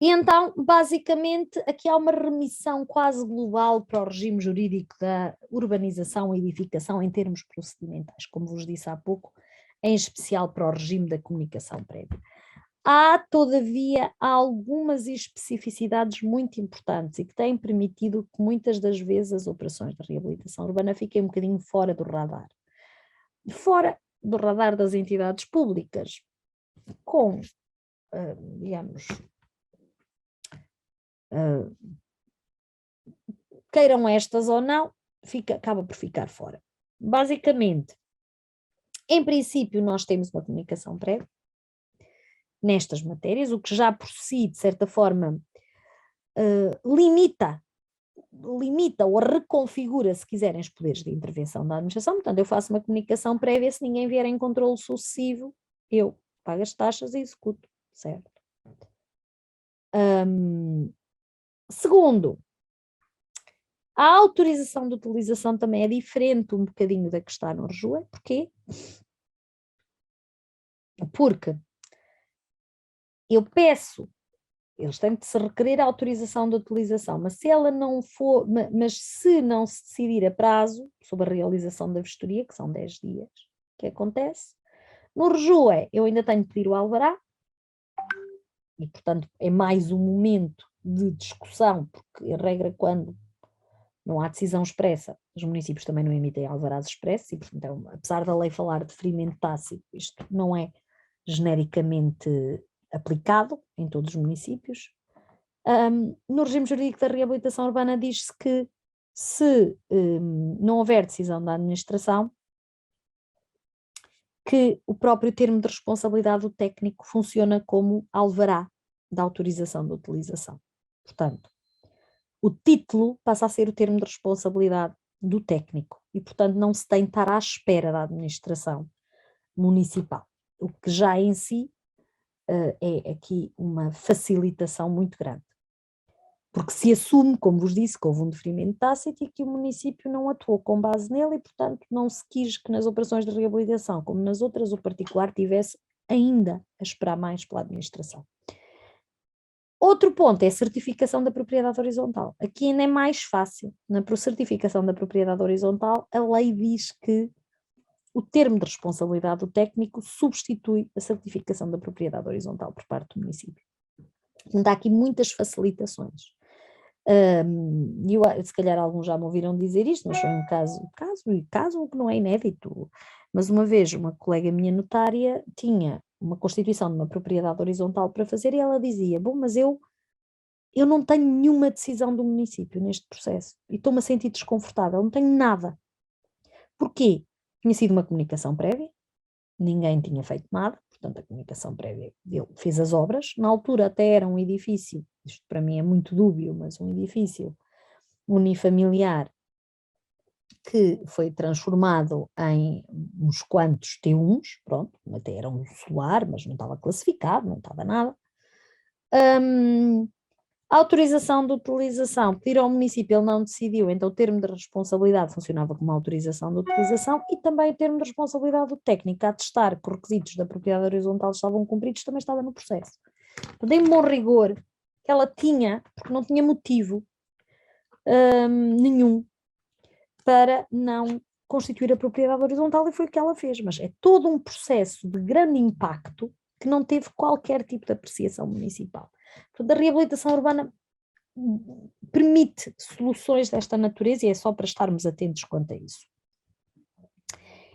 E então, basicamente, aqui há uma remissão quase global para o regime jurídico da urbanização e edificação em termos procedimentais, como vos disse há pouco, em especial para o regime da comunicação prévia. Há, todavia, algumas especificidades muito importantes e que têm permitido que muitas das vezes as operações de reabilitação urbana fiquem um bocadinho fora do radar. Fora do radar das entidades públicas, com, digamos, queiram estas ou não, acaba por ficar fora. Basicamente, em princípio, nós temos uma comunicação prévia nestas matérias, o que já por si, de certa forma, limita ou reconfigura, se quiserem, os poderes de intervenção da administração. Portanto, eu faço uma comunicação prévia, se ninguém vier em controle sucessivo, eu pago as taxas e executo, certo? Segundo, a autorização de utilização também é diferente um bocadinho da que está no RJUE. Porquê? Porque eu peço, eles têm de se requerer a autorização de utilização, mas se ela não for, mas se não se decidir a prazo sobre a realização da vistoria, que são 10 dias, o que acontece? No RJUE eu ainda tenho de pedir o alvará, e portanto é mais um momento de discussão, porque em regra quando não há decisão expressa, os municípios também não emitem alvarás expressos e portanto, apesar da lei falar de deferimento tácito, isto não é genericamente aplicado em todos os municípios. No regime jurídico da reabilitação urbana diz-se que se não houver decisão da administração, que o próprio termo de responsabilidade do técnico funciona como alvará da autorização de utilização. Portanto, o título passa a ser o termo de responsabilidade do técnico e, portanto, não se tem de estar à espera da administração municipal, o que já em si é aqui uma facilitação muito grande. Porque se assume, como vos disse, que houve um deferimento tácito e que o município não atuou com base nele e, portanto, não se quis que nas operações de reabilitação, como nas outras, o particular tivesse ainda a esperar mais pela administração. Outro ponto é a certificação da propriedade horizontal. Aqui ainda é mais fácil. Na certificação da propriedade horizontal, a lei diz que o termo de responsabilidade do técnico substitui a certificação da propriedade horizontal por parte do município. Portanto, há aqui muitas facilitações. Se calhar alguns já me ouviram dizer isto, mas foi um caso que não é inédito. Mas uma vez uma colega minha notária tinha uma constituição de uma propriedade horizontal para fazer e ela dizia, bom, mas eu não tenho nenhuma decisão do município neste processo e estou-me a sentir desconfortável, não tenho nada. Porquê? Tinha sido uma comunicação prévia, ninguém tinha feito nada, portanto a comunicação prévia, ele fez as obras, na altura até era um edifício, isto para mim é muito dúbio, mas um edifício unifamiliar que foi transformado em uns quantos T1s, pronto, até era um solar, mas não estava classificado, não estava nada. A autorização de utilização, pedir ao município, ele não decidiu, então o termo de responsabilidade funcionava como autorização de utilização e também o termo de responsabilidade do técnico a atestar que os requisitos da propriedade horizontal estavam cumpridos também estava no processo. Então, dei-me bom rigor que ela tinha, porque não tinha motivo nenhum para não constituir a propriedade horizontal e foi o que ela fez, mas é todo um processo de grande impacto que não teve qualquer tipo de apreciação municipal. Portanto, a reabilitação urbana permite soluções desta natureza e é só para estarmos atentos quanto a isso.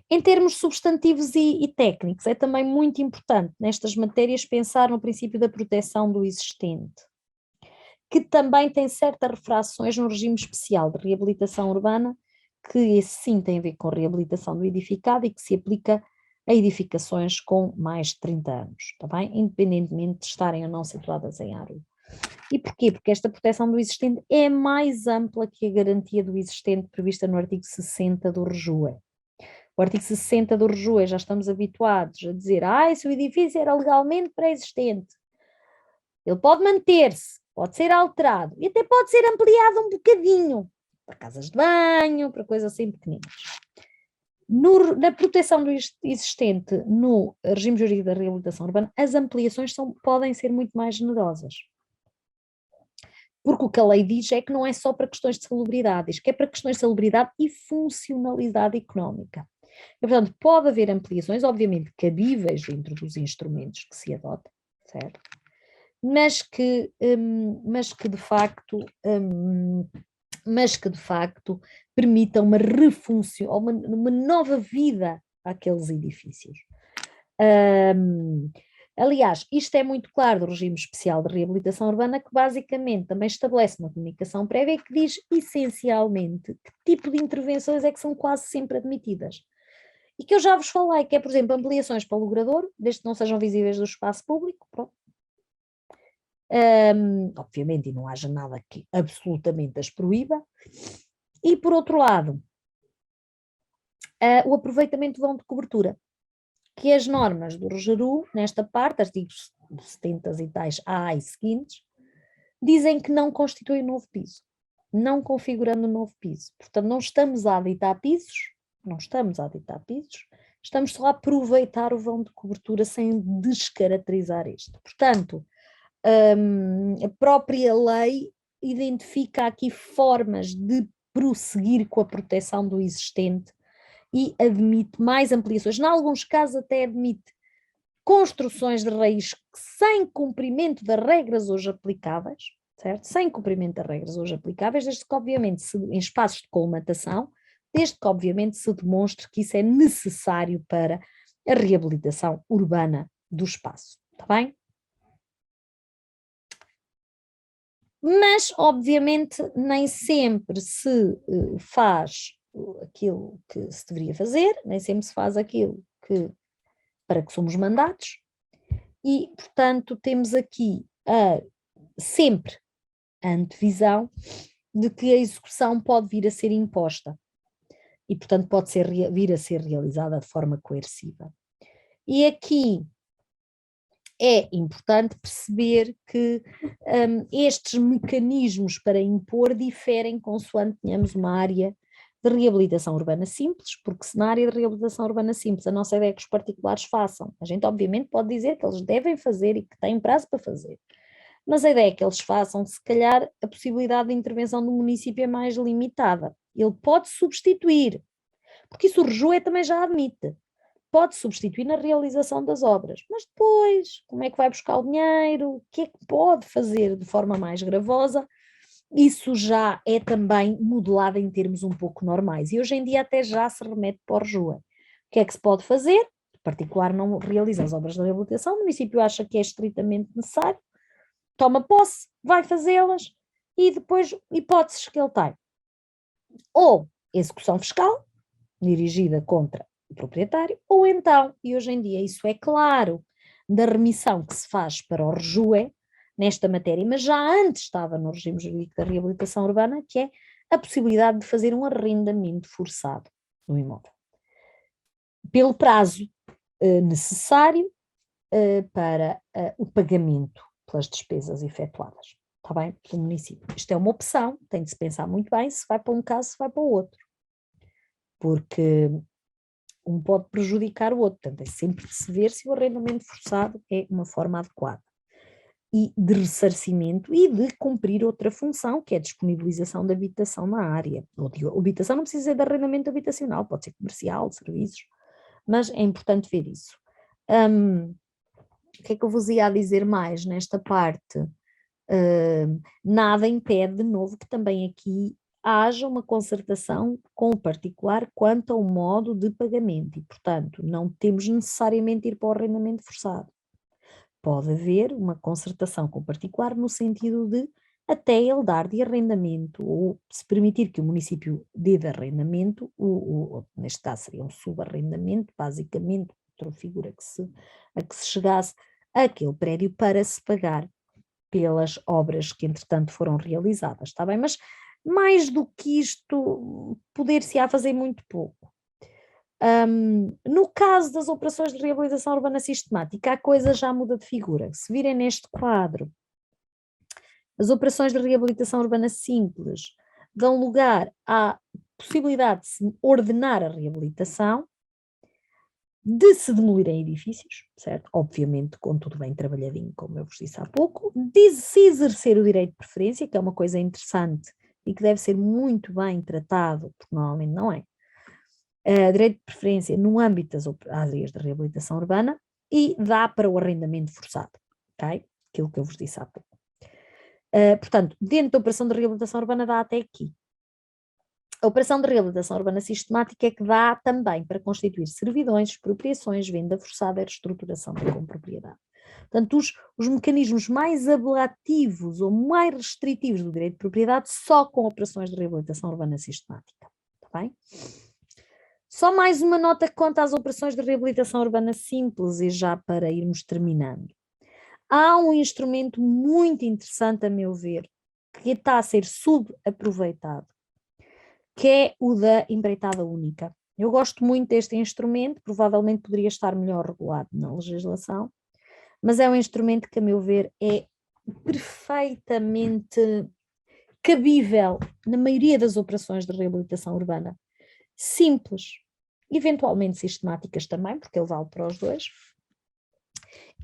Em termos substantivos e técnicos, é também muito importante nestas matérias pensar no princípio da proteção do existente, que também tem certas refrações no regime especial de reabilitação urbana, que esse sim tem a ver com reabilitação do edificado e que se aplica a edificações com mais de 30 anos, está bem? Independentemente de estarem ou não situadas em área. E porquê? Porque esta proteção do existente é mais ampla que a garantia do existente prevista no artigo 60 do RJUE. O artigo 60 do RJUE já estamos habituados a dizer se o edifício era legalmente pré-existente, ele pode manter-se, pode ser alterado e até pode ser ampliado um bocadinho para casas de banho, para coisas assim pequeninas. Na proteção do existente no regime jurídico da reabilitação urbana, as ampliações podem ser muito mais generosas. Porque o que a lei diz é que não é só para questões de salubridade, diz que é para questões de salubridade e funcionalidade económica. E, portanto, pode haver ampliações, obviamente cabíveis dentro dos instrumentos que se adotam, certo? Mas que de facto permitam uma refunção, uma nova vida àqueles edifícios. Aliás, isto é muito claro do regime especial de reabilitação urbana, que basicamente também estabelece uma comunicação prévia que diz essencialmente que tipo de intervenções é que são quase sempre admitidas. E que eu já vos falei, que é, por exemplo, ampliações para o logrador, desde que não sejam visíveis do espaço público, pronto. Obviamente, e não haja nada que absolutamente as proíba. E, por outro lado, o aproveitamento do vão de cobertura, que as normas do RGERU, nesta parte, artigos 70 e tais A e seguintes, dizem que não constitui novo piso, não configurando novo piso. Portanto, não estamos a aditar pisos, estamos só a aproveitar o vão de cobertura sem descaracterizar este. Portanto, a própria lei identifica aqui formas de prosseguir com a proteção do existente e admite mais ampliações. Em alguns casos até admite construções de raiz sem cumprimento das regras hoje aplicáveis, certo? Sem cumprimento das regras hoje aplicáveis, desde que obviamente em espaços de colmatação, desde que obviamente se demonstre que isso é necessário para a reabilitação urbana do espaço, está bem? Mas, obviamente, nem sempre se faz aquilo que se deveria fazer, nem sempre se faz aquilo para que somos mandados, e, portanto, temos aqui sempre a antevisão de que a execução pode vir a ser imposta e, portanto, pode vir a ser realizada de forma coerciva. E aqui é importante perceber que estes mecanismos para impor diferem consoante tenhamos uma área de reabilitação urbana simples, porque se na área de reabilitação urbana simples a nossa ideia é que os particulares façam, a gente obviamente pode dizer que eles devem fazer e que têm prazo para fazer, mas a ideia é que eles façam, se calhar a possibilidade de intervenção do município é mais limitada. Ele pode substituir, porque isso o RJUE também já admite, pode substituir na realização das obras, mas depois, como é que vai buscar o dinheiro, o que é que pode fazer de forma mais gravosa, isso já é também modelado em termos um pouco normais, e hoje em dia até já se remete para o RJUE. O que é que se pode fazer? O particular não realiza as obras de reabilitação, o município acha que é estritamente necessário, toma posse, vai fazê-las, e depois hipóteses que ele tem. Ou execução fiscal, dirigida contra o proprietário, ou então, e hoje em dia isso é claro, da remissão que se faz para o RJUE nesta matéria, mas já antes estava no regime jurídico da reabilitação urbana, que é a possibilidade de fazer um arrendamento forçado no imóvel, pelo prazo necessário para o pagamento pelas despesas efetuadas, está bem? Pelo município. Isto é uma opção, tem de se pensar muito bem se vai para um caso, se vai para o outro, porque um pode prejudicar o outro, portanto é sempre de se ver se o arrendamento forçado é uma forma adequada e de ressarcimento e de cumprir outra função, que é a disponibilização de habitação na área. Habitação não precisa ser de arrendamento habitacional, pode ser comercial, serviços, mas é importante ver isso. O que é que eu vos ia dizer mais nesta parte? Nada impede, de novo, que também aqui haja uma concertação com o particular quanto ao modo de pagamento e, portanto, não temos necessariamente de ir para o arrendamento forçado. Pode haver uma concertação com o particular no sentido de até ele dar de arrendamento ou se permitir que o município dê de arrendamento, neste caso seria um subarrendamento, basicamente, outra figura a que se chegasse àquele prédio para se pagar pelas obras que entretanto foram realizadas, está bem? Mas mais do que isto, poder-se-á fazer muito pouco. No caso das operações de reabilitação urbana sistemática, a coisa já muda de figura. Se virem neste quadro, as operações de reabilitação urbana simples dão lugar à possibilidade de se ordenar a reabilitação, de se demolirem edifícios, certo? Obviamente com tudo bem trabalhadinho, como eu vos disse há pouco, de se exercer o direito de preferência, que é uma coisa interessante e que deve ser muito bem tratado, porque normalmente não é, direito de preferência no âmbito das áreas de reabilitação urbana e dá para o arrendamento forçado, ok? Aquilo que eu vos disse há pouco. Portanto, dentro da operação de reabilitação urbana dá até aqui. A operação de reabilitação urbana sistemática é que dá também para constituir servidões, expropriações, venda forçada e reestruturação da compropriedade. Portanto, os mecanismos mais ablativos ou mais restritivos do direito de propriedade só com operações de reabilitação urbana sistemática. Está bem? Só mais uma nota quanto às operações de reabilitação urbana simples e já para irmos terminando. Há um instrumento muito interessante, a meu ver, que está a ser subaproveitado, que é o da empreitada única. Eu gosto muito deste instrumento, provavelmente poderia estar melhor regulado na legislação, mas é um instrumento que, a meu ver, é perfeitamente cabível na maioria das operações de reabilitação urbana. Simples, eventualmente sistemáticas também, porque ele vale para os dois,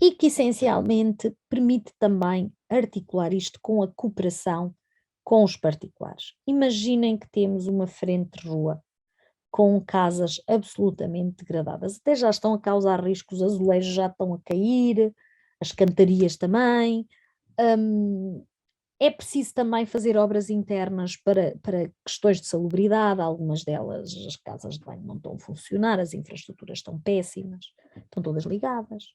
e que essencialmente permite também articular isto com a cooperação com os particulares. Imaginem que temos uma frente de rua com casas absolutamente degradadas, até já estão a causar riscos, os azulejos já estão a cair, as cantarias também. É preciso também fazer obras internas para questões de salubridade, algumas delas, as casas de banho não estão a funcionar, as infraestruturas estão péssimas, estão todas ligadas.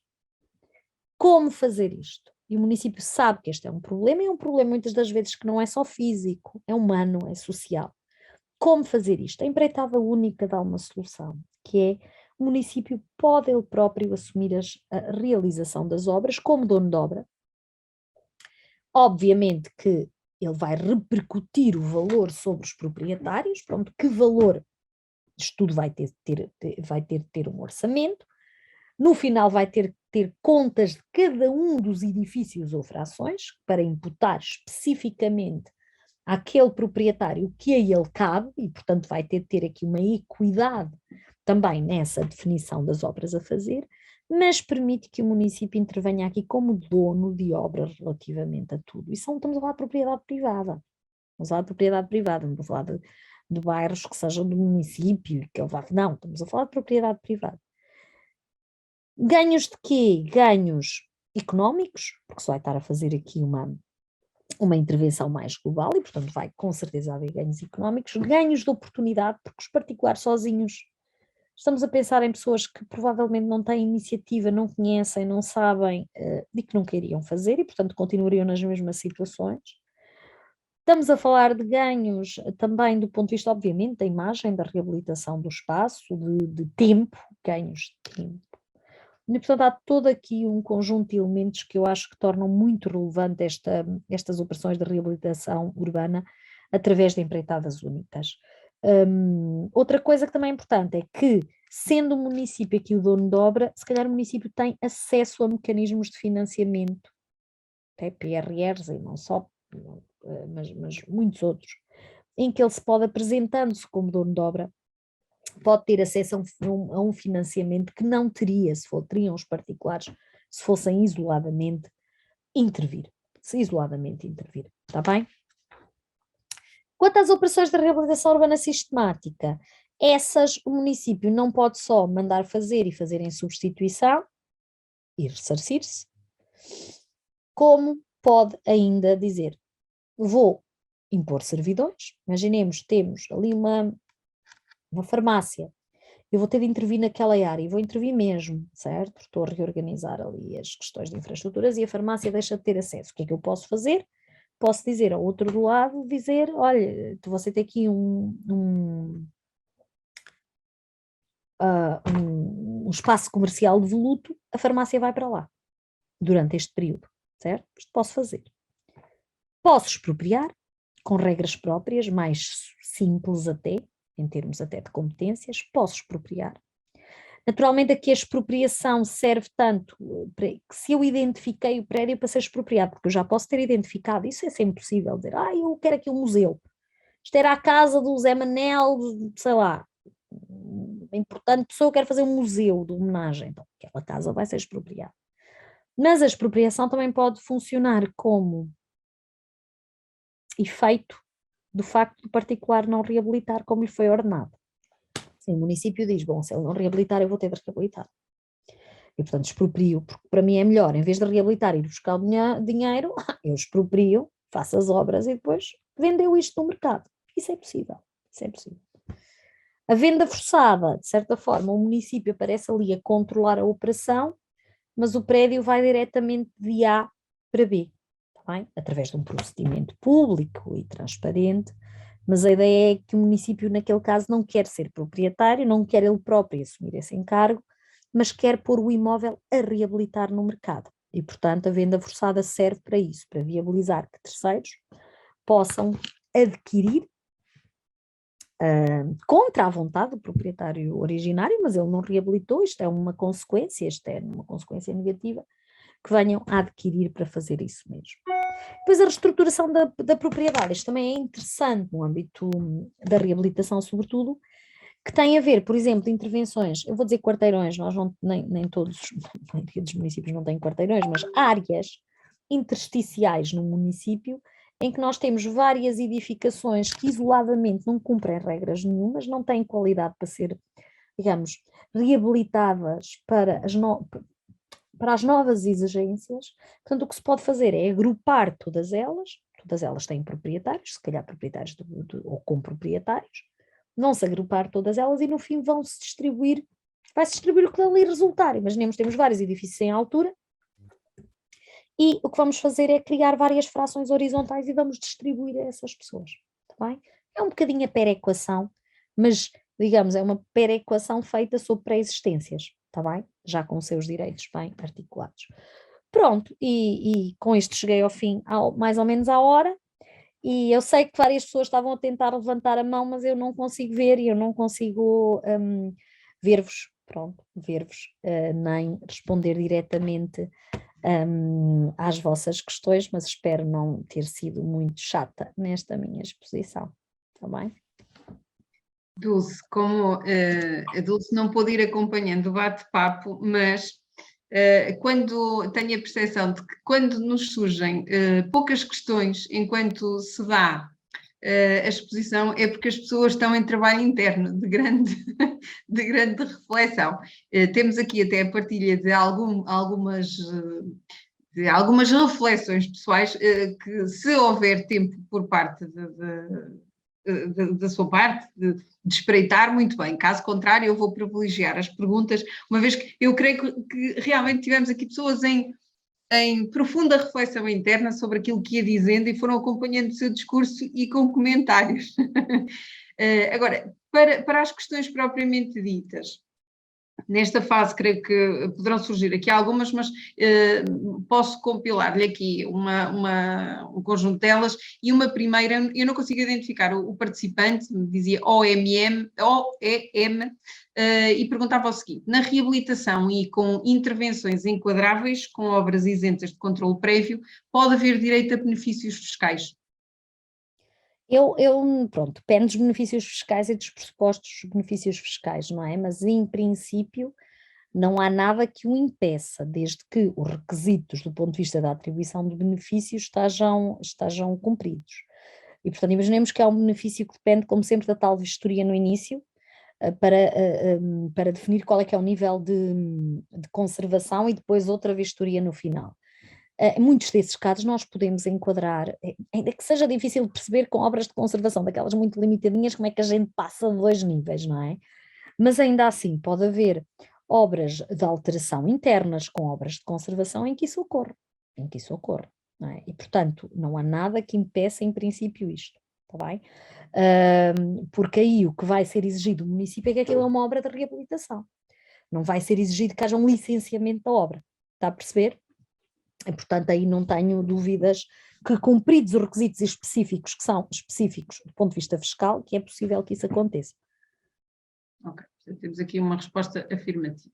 Como fazer isto? E o município sabe que este é um problema, e é um problema muitas das vezes que não é só físico, é humano, é social. Como fazer isto? A empreitada única dá uma solução, que é o município pode ele próprio assumir a realização das obras como dono de obra. Obviamente que ele vai repercutir o valor sobre os proprietários, pronto, que valor, isto tudo vai ter de ter um orçamento, no final vai ter contas de cada um dos edifícios ou frações para imputar especificamente àquele proprietário que a ele cabe e, portanto, vai ter aqui uma equidade também nessa definição das obras a fazer, mas permite que o município intervenha aqui como dono de obras relativamente a tudo. Estamos a falar de propriedade privada. Estamos a falar de propriedade privada, não estamos a falar de bairros que sejam do município, que ele vá. Não, estamos a falar de propriedade privada. Ganhos de quê? Ganhos económicos, porque só vai estar a fazer aqui uma intervenção mais global e, portanto, vai com certeza haver ganhos económicos, ganhos de oportunidade, porque os particulares sozinhos, estamos a pensar em pessoas que provavelmente não têm iniciativa, não conhecem, não sabem e que não queriam fazer e, portanto, continuariam nas mesmas situações. Estamos a falar de ganhos também do ponto de vista, obviamente, da imagem, da reabilitação do espaço, de tempo, ganhos de tempo. E, portanto, há todo aqui um conjunto de elementos que eu acho que tornam muito relevante estas operações de reabilitação urbana através de empreitadas únicas. Outra coisa que também é importante é que, sendo o município aqui o dono de obra, se calhar o município tem acesso a mecanismos de financiamento, até PRRs e não só, mas muitos outros, em que ele se pode, apresentando-se como dono de obra, pode ter acesso a um financiamento que não teria, teriam os particulares, se fossem isoladamente intervir. Está bem? Quanto às operações de reabilitação urbana sistemática, essas o município não pode só mandar fazer e fazer em substituição e ressarcir-se, como pode ainda dizer, vou impor servidões, imaginemos, temos ali uma farmácia, eu vou ter de intervir naquela área e vou intervir mesmo, certo? Estou a reorganizar ali as questões de infraestruturas e a farmácia deixa de ter acesso. O que é que eu posso fazer? Posso dizer ao outro do lado, dizer, olha, você tem aqui um espaço comercial de voluto, a farmácia vai para lá, durante este período, certo? Isto posso fazer. Posso expropriar, com regras próprias, mais simples até, em termos até de competências, posso expropriar. Naturalmente aqui a expropriação serve tanto para que se eu identifiquei o prédio para ser expropriado, porque eu já posso ter identificado, isso é sempre possível, dizer, eu quero aqui um museu, isto era a casa do Zé Manel, sei lá, uma importante pessoa, eu quero fazer um museu de homenagem, então aquela casa vai ser expropriada. Mas a expropriação também pode funcionar como efeito do facto do particular não reabilitar como lhe foi ordenado. Assim, o município diz, bom, se ele não reabilitar, eu vou ter de reabilitar. E, portanto, exproprio, porque para mim é melhor, em vez de reabilitar e ir buscar o dinheiro, eu exproprio, faço as obras e depois vendeu isto no mercado. Isso é possível, isso é possível. A venda forçada, de certa forma, o município aparece ali a controlar a operação, mas o prédio vai diretamente de A para B, tá bem? Através de um procedimento público e transparente, mas a ideia é que o município, naquele caso, não quer ser proprietário, não quer ele próprio assumir esse encargo, mas quer pôr o imóvel a reabilitar no mercado. E, portanto, a venda forçada serve para isso, para viabilizar que terceiros possam adquirir contra a vontade do proprietário originário, mas ele não reabilitou, isto é uma consequência negativa, que venham a adquirir para fazer isso mesmo. Depois a reestruturação da propriedade, isto também é interessante no âmbito da reabilitação, sobretudo, que tem a ver, por exemplo, intervenções, eu vou dizer quarteirões, nós não, nem todos, a maioria dos municípios não têm quarteirões, mas áreas intersticiais no município, em que nós temos várias edificações que isoladamente não cumprem regras nenhumas, não têm qualidade para ser, digamos, reabilitadas para as novas exigências. Portanto, o que se pode fazer é agrupar todas elas têm proprietários, se calhar proprietários ou comproprietários, vão-se agrupar todas elas e no fim vai-se distribuir o que dali resultar. Imaginemos, temos vários edifícios em altura, e o que vamos fazer é criar várias frações horizontais e vamos distribuir a essas pessoas, tá bem? É um bocadinho a perequação, mas, digamos, é uma perequação feita sobre pré-existências, tá bem? Já com os seus direitos bem articulados. Pronto, e com isto cheguei ao fim, mais ou menos à hora, e eu sei que várias pessoas estavam a tentar levantar a mão, mas eu não consigo ver e eu não consigo ver-vos, nem responder diretamente às vossas questões, mas espero não ter sido muito chata nesta minha exposição, está bem? Dulce, como a Dulce não pôde ir acompanhando o bate-papo, mas quando tenho a percepção de que quando nos surgem poucas questões enquanto se dá a exposição, é porque as pessoas estão em trabalho interno de grande, de grande reflexão. Temos aqui até a partilha de algumas reflexões pessoais que, se houver tempo por parte da sua parte, de espreitar, muito bem. Caso contrário, eu vou privilegiar as perguntas, uma vez que eu creio que realmente tivemos aqui pessoas em profunda reflexão interna sobre aquilo que ia dizendo e foram acompanhando o seu discurso e com comentários. Agora, para as questões propriamente ditas, nesta fase creio que poderão surgir aqui algumas, mas posso compilar-lhe aqui um conjunto delas, e uma primeira, eu não consigo identificar o participante, dizia OEM, e perguntava o seguinte: na reabilitação e com intervenções enquadráveis, com obras isentas de controle prévio, pode haver direito a benefícios fiscais? Pronto, depende dos benefícios fiscais e dos pressupostos dos benefícios fiscais, não é? Mas em princípio não há nada que o impeça, desde que os requisitos do ponto de vista da atribuição de benefícios estejam cumpridos. E, portanto, imaginemos que há um benefício que depende, como sempre, da tal vistoria no início, para definir qual é que é o nível de conservação e depois outra vistoria no final. Em muitos desses casos nós podemos enquadrar, ainda que seja difícil de perceber com obras de conservação, daquelas muito limitadinhas, como é que a gente passa de 2 níveis, não é? Mas ainda assim pode haver obras de alteração internas com obras de conservação em que isso ocorre, não é? E portanto não há nada que impeça em princípio isto, está bem? Porque aí o que vai ser exigido do município é que aquilo é uma obra de reabilitação, não vai ser exigido que haja um licenciamento da obra, está a perceber? E, portanto, aí não tenho dúvidas que, cumpridos os requisitos específicos, que são específicos do ponto de vista fiscal, que é possível que isso aconteça. Ok, temos aqui uma resposta afirmativa.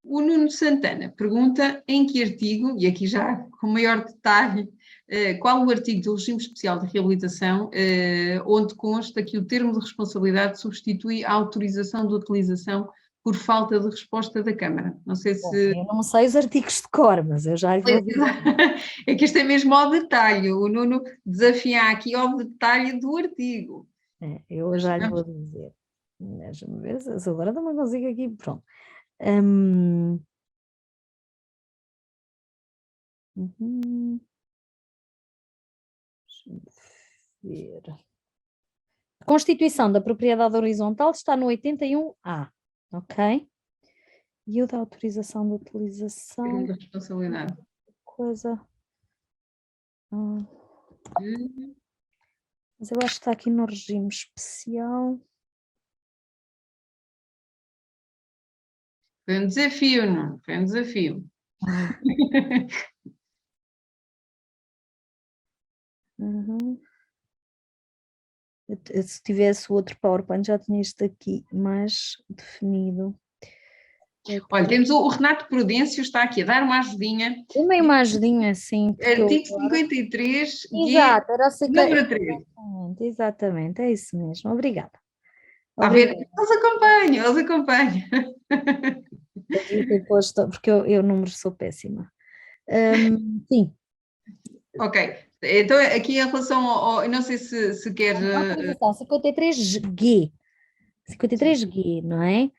O Nuno Santana pergunta em que artigo, e aqui já com maior detalhe, qual o artigo do regime especial de reabilitação onde consta que o termo de responsabilidade substitui a autorização de utilização por falta de resposta da Câmara. Não sei Bom, se... eu não sei os artigos de cor, mas eu já lhe vou dizer. É que isto é mesmo ao detalhe, o Nuno desafia aqui ao detalhe do artigo. Eu já lhe vou dizer. Deixa-me ver se agora não consigo aqui. Pronto. Uhum. Deixa-me ver. A Constituição da Propriedade Horizontal está no 81A, ok? E o da autorização de utilização, Termo de responsabilidade. coisa. Mas eu acho que está aqui no regime especial. Foi um desafio, não? Foi um desafio. Uhum. Se tivesse o outro PowerPoint já tinha isto aqui mais definido. Olha, temos o Renato Prudêncio, está aqui a dar uma ajudinha. Uma imagenzinha assim. Artigo 53, Exato, era assim que... número 3. Exatamente, é isso mesmo. Obrigada. Está a ver? Eles acompanham. Eu devia ter posto, porque eu números sou péssima. Sim. Ok, então aqui em relação ao não sei se quer... Autorização 53G. 53G, não é?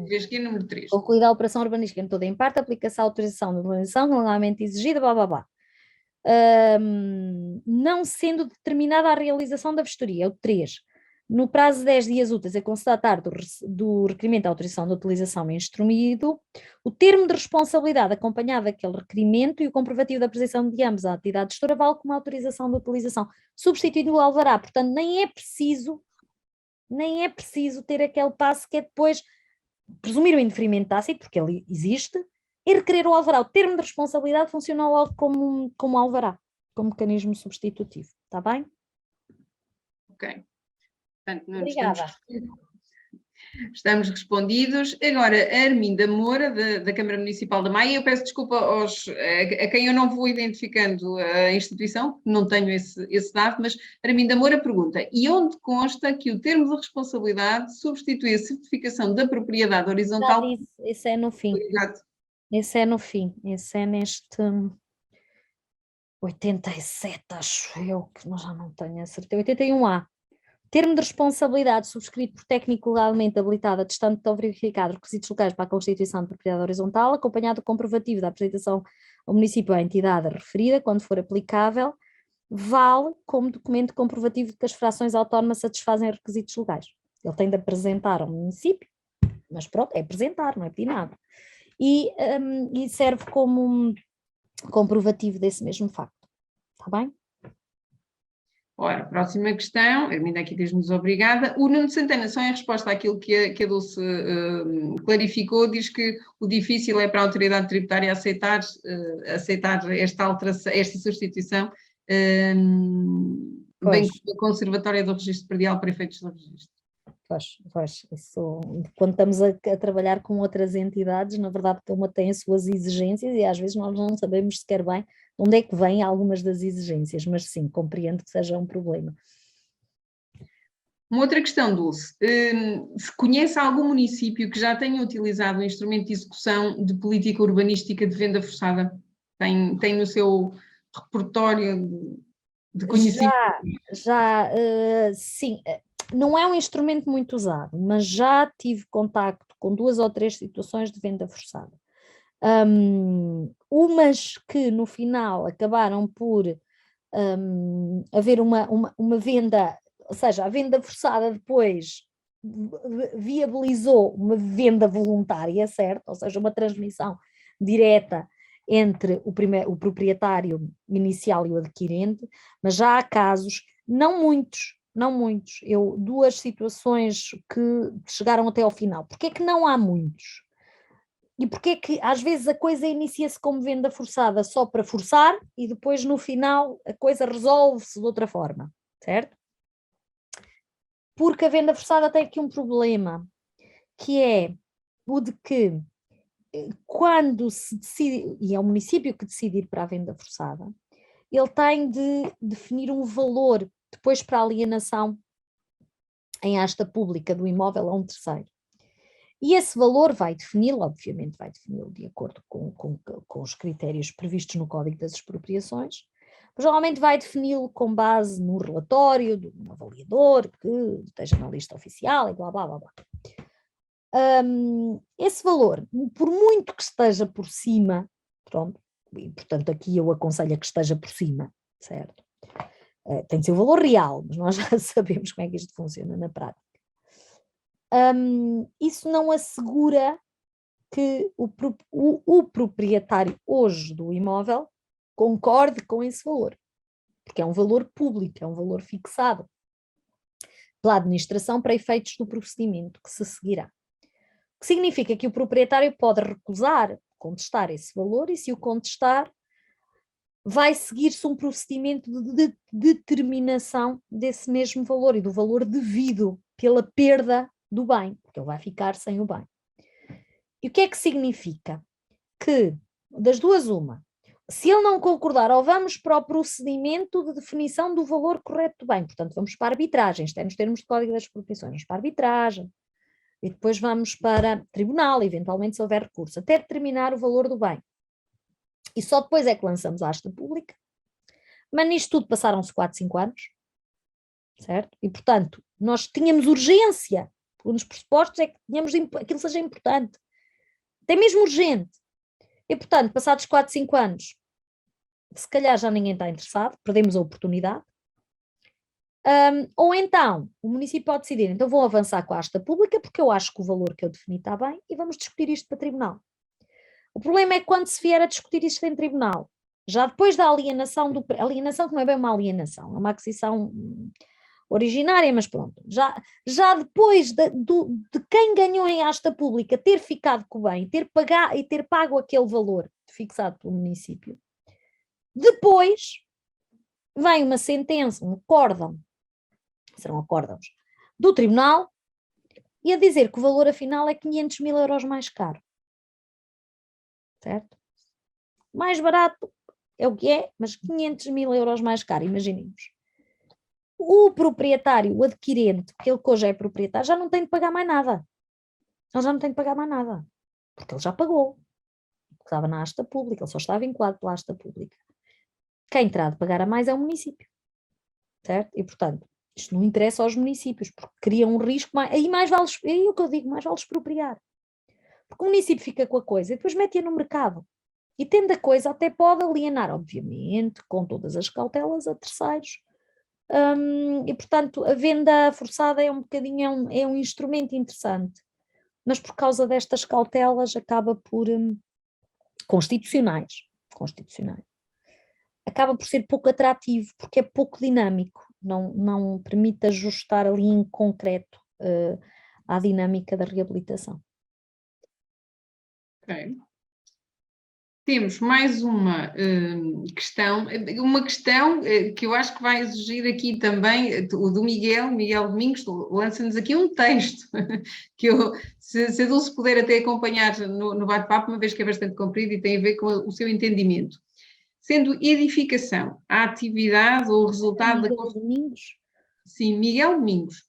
Vês aqui número 3. Concluída a operação urbanística em toda em parte, aplica-se a autorização de urbanização legalmente exigida, blá blá blá. Não sendo determinada a realização da vistoria, é o 3. No prazo de 10 dias úteis a constatar do requerimento de autorização de utilização instruído, o termo de responsabilidade acompanhado daquele requerimento e o comprovativo da apresentação de ambos à atividade gestora vale como autorização de utilização, substituindo o alvará. Portanto, nem é preciso ter aquele passo que é depois presumir o indeferimento tácito, porque ele existe, e requerer o alvará. O termo de responsabilidade funciona logo como alvará, como mecanismo substitutivo. Está bem? Ok. Portanto, não Obrigada. Estamos respondidos. Agora, a Arminda Moura, da Câmara Municipal da Maia, eu peço desculpa a quem eu não vou identificando a instituição, não tenho esse dado, mas Arminda Moura pergunta: e onde consta que o termo de responsabilidade substitui a certificação da propriedade horizontal? Já disse, esse é no fim. Exato. Esse é no fim. Esse é neste 87, acho eu, que já não tenho a certeza. 81A. Termo de responsabilidade subscrito por técnico legalmente habilitado, atestando de verificado requisitos locais para a constituição de propriedade horizontal, acompanhado do comprovativo da apresentação ao município ou à entidade referida, quando for aplicável, vale como documento comprovativo de que as frações autónomas satisfazem requisitos legais. Ele tem de apresentar ao município, mas pronto, é apresentar, não é pedir nada. E serve como um comprovativo desse mesmo facto. Está bem? Ora, próxima questão, a Arminda aqui diz-nos obrigada. O Nuno Santana, só em resposta àquilo que a Dulce clarificou, diz que o difícil é para a autoridade tributária aceitar esta alteração, esta substituição, bem como a conservatória do registro predial para efeitos do registro. Pois, isso, quando estamos a trabalhar com outras entidades, na verdade uma tem as suas exigências e às vezes nós não sabemos sequer bem onde é que vêm algumas das exigências, mas sim, compreendo que seja um problema. Uma outra questão, Dulce, se conhece algum município que já tenha utilizado o instrumento de execução de política urbanística de venda forçada? Tem no seu repertório de conhecimento? Sim, não é um instrumento muito usado, mas já tive contacto com 2 ou 3 situações de venda forçada. Umas que no final acabaram por haver uma venda, ou seja, a venda forçada depois viabilizou uma venda voluntária, certo? Ou seja, uma transmissão direta entre o proprietário inicial e o adquirente, mas já há casos, não muitos, 2 situações que chegaram até ao final. Porquê é que não há muitos? E porquê é que às vezes a coisa inicia-se como venda forçada só para forçar e depois no final a coisa resolve-se de outra forma, certo? Porque a venda forçada tem aqui um problema, que é o de que quando se decide, e é o município que decide ir para a venda forçada, ele tem de definir um valor depois para a alienação em asta pública do imóvel a um terceiro. E esse valor vai defini-lo, obviamente vai defini-lo de acordo com os critérios previstos no Código das Expropriações, mas normalmente vai defini-lo com base no relatório de um avaliador que esteja na lista oficial e blá blá blá blá. Esse valor, por muito que esteja por cima, pronto, e portanto aqui eu aconselho a que esteja por cima, certo? Tem de ser o valor real, mas nós já sabemos como é que isto funciona na prática. Isso não assegura que o proprietário hoje do imóvel concorde com esse valor, porque é um valor público, é um valor fixado pela administração para efeitos do procedimento que se seguirá. O que significa que o proprietário pode recusar, contestar esse valor, e se o contestar, vai seguir-se um procedimento de determinação desse mesmo valor e do valor devido pela perda do bem, porque ele vai ficar sem o bem. E o que é que significa? Que, das duas, uma, se ele não concordar, ou vamos para o procedimento de definição do valor correto do bem, portanto vamos para a arbitragem, isto é nos termos de Código das Expropriações, vamos para a arbitragem, e depois vamos para tribunal, eventualmente se houver recurso, até determinar o valor do bem. E só depois é que lançamos a asta pública, mas nisto tudo passaram-se 4, 5 anos, certo? E portanto, nós tínhamos urgência, um dos pressupostos é que tínhamos aquilo seja importante, até mesmo urgente. E portanto, passados 4, 5 anos, se calhar já ninguém está interessado, perdemos a oportunidade. Ou então, o município pode decidir, então vou avançar com a asta pública, porque eu acho que o valor que eu defini está bem, e vamos discutir isto para tribunal. O problema é que quando se vier a discutir isto em tribunal, já depois da alienação, alienação que não é bem uma alienação, é uma aquisição originária, mas pronto, já depois de quem ganhou em asta pública ter ficado com o bem, ter pago aquele valor fixado pelo município, depois vem uma sentença, um acórdão, serão acórdãos, do tribunal, e a dizer que o valor afinal é 500 mil euros mais caro. Certo? Mais barato é o que é, mas 500 mil euros mais caro, imaginemos. O proprietário, o adquirente, aquele que hoje é proprietário, já não tem de pagar mais nada. Ele já não tem de pagar mais nada, porque ele já pagou. Estava na asta pública, ele só está vinculado pela asta pública. Quem terá de pagar a mais é o município. Certo? E, portanto, isto não interessa aos municípios, porque cria um risco, aí o que eu digo, mais vale expropriar. Porque o município fica com a coisa e depois mete-a no mercado. E tendo a coisa até pode alienar, obviamente, com todas as cautelas a terceiros. E, portanto, a venda forçada é um bocadinho, é um instrumento interessante. Mas por causa destas cautelas acaba por, constitucionais, acaba por ser pouco atrativo, porque é pouco dinâmico, não permite ajustar ali em concreto à dinâmica da reabilitação. Ok. Temos mais uma questão que eu acho que vai exigir aqui também, o do Miguel Domingos, lança-nos aqui um texto, que se a Dulce puder até acompanhar no bate-papo, uma vez que é bastante comprido e tem a ver com o seu entendimento. Sendo edificação a atividade ou o resultado Miguel Domingos? Sim, Miguel Domingos.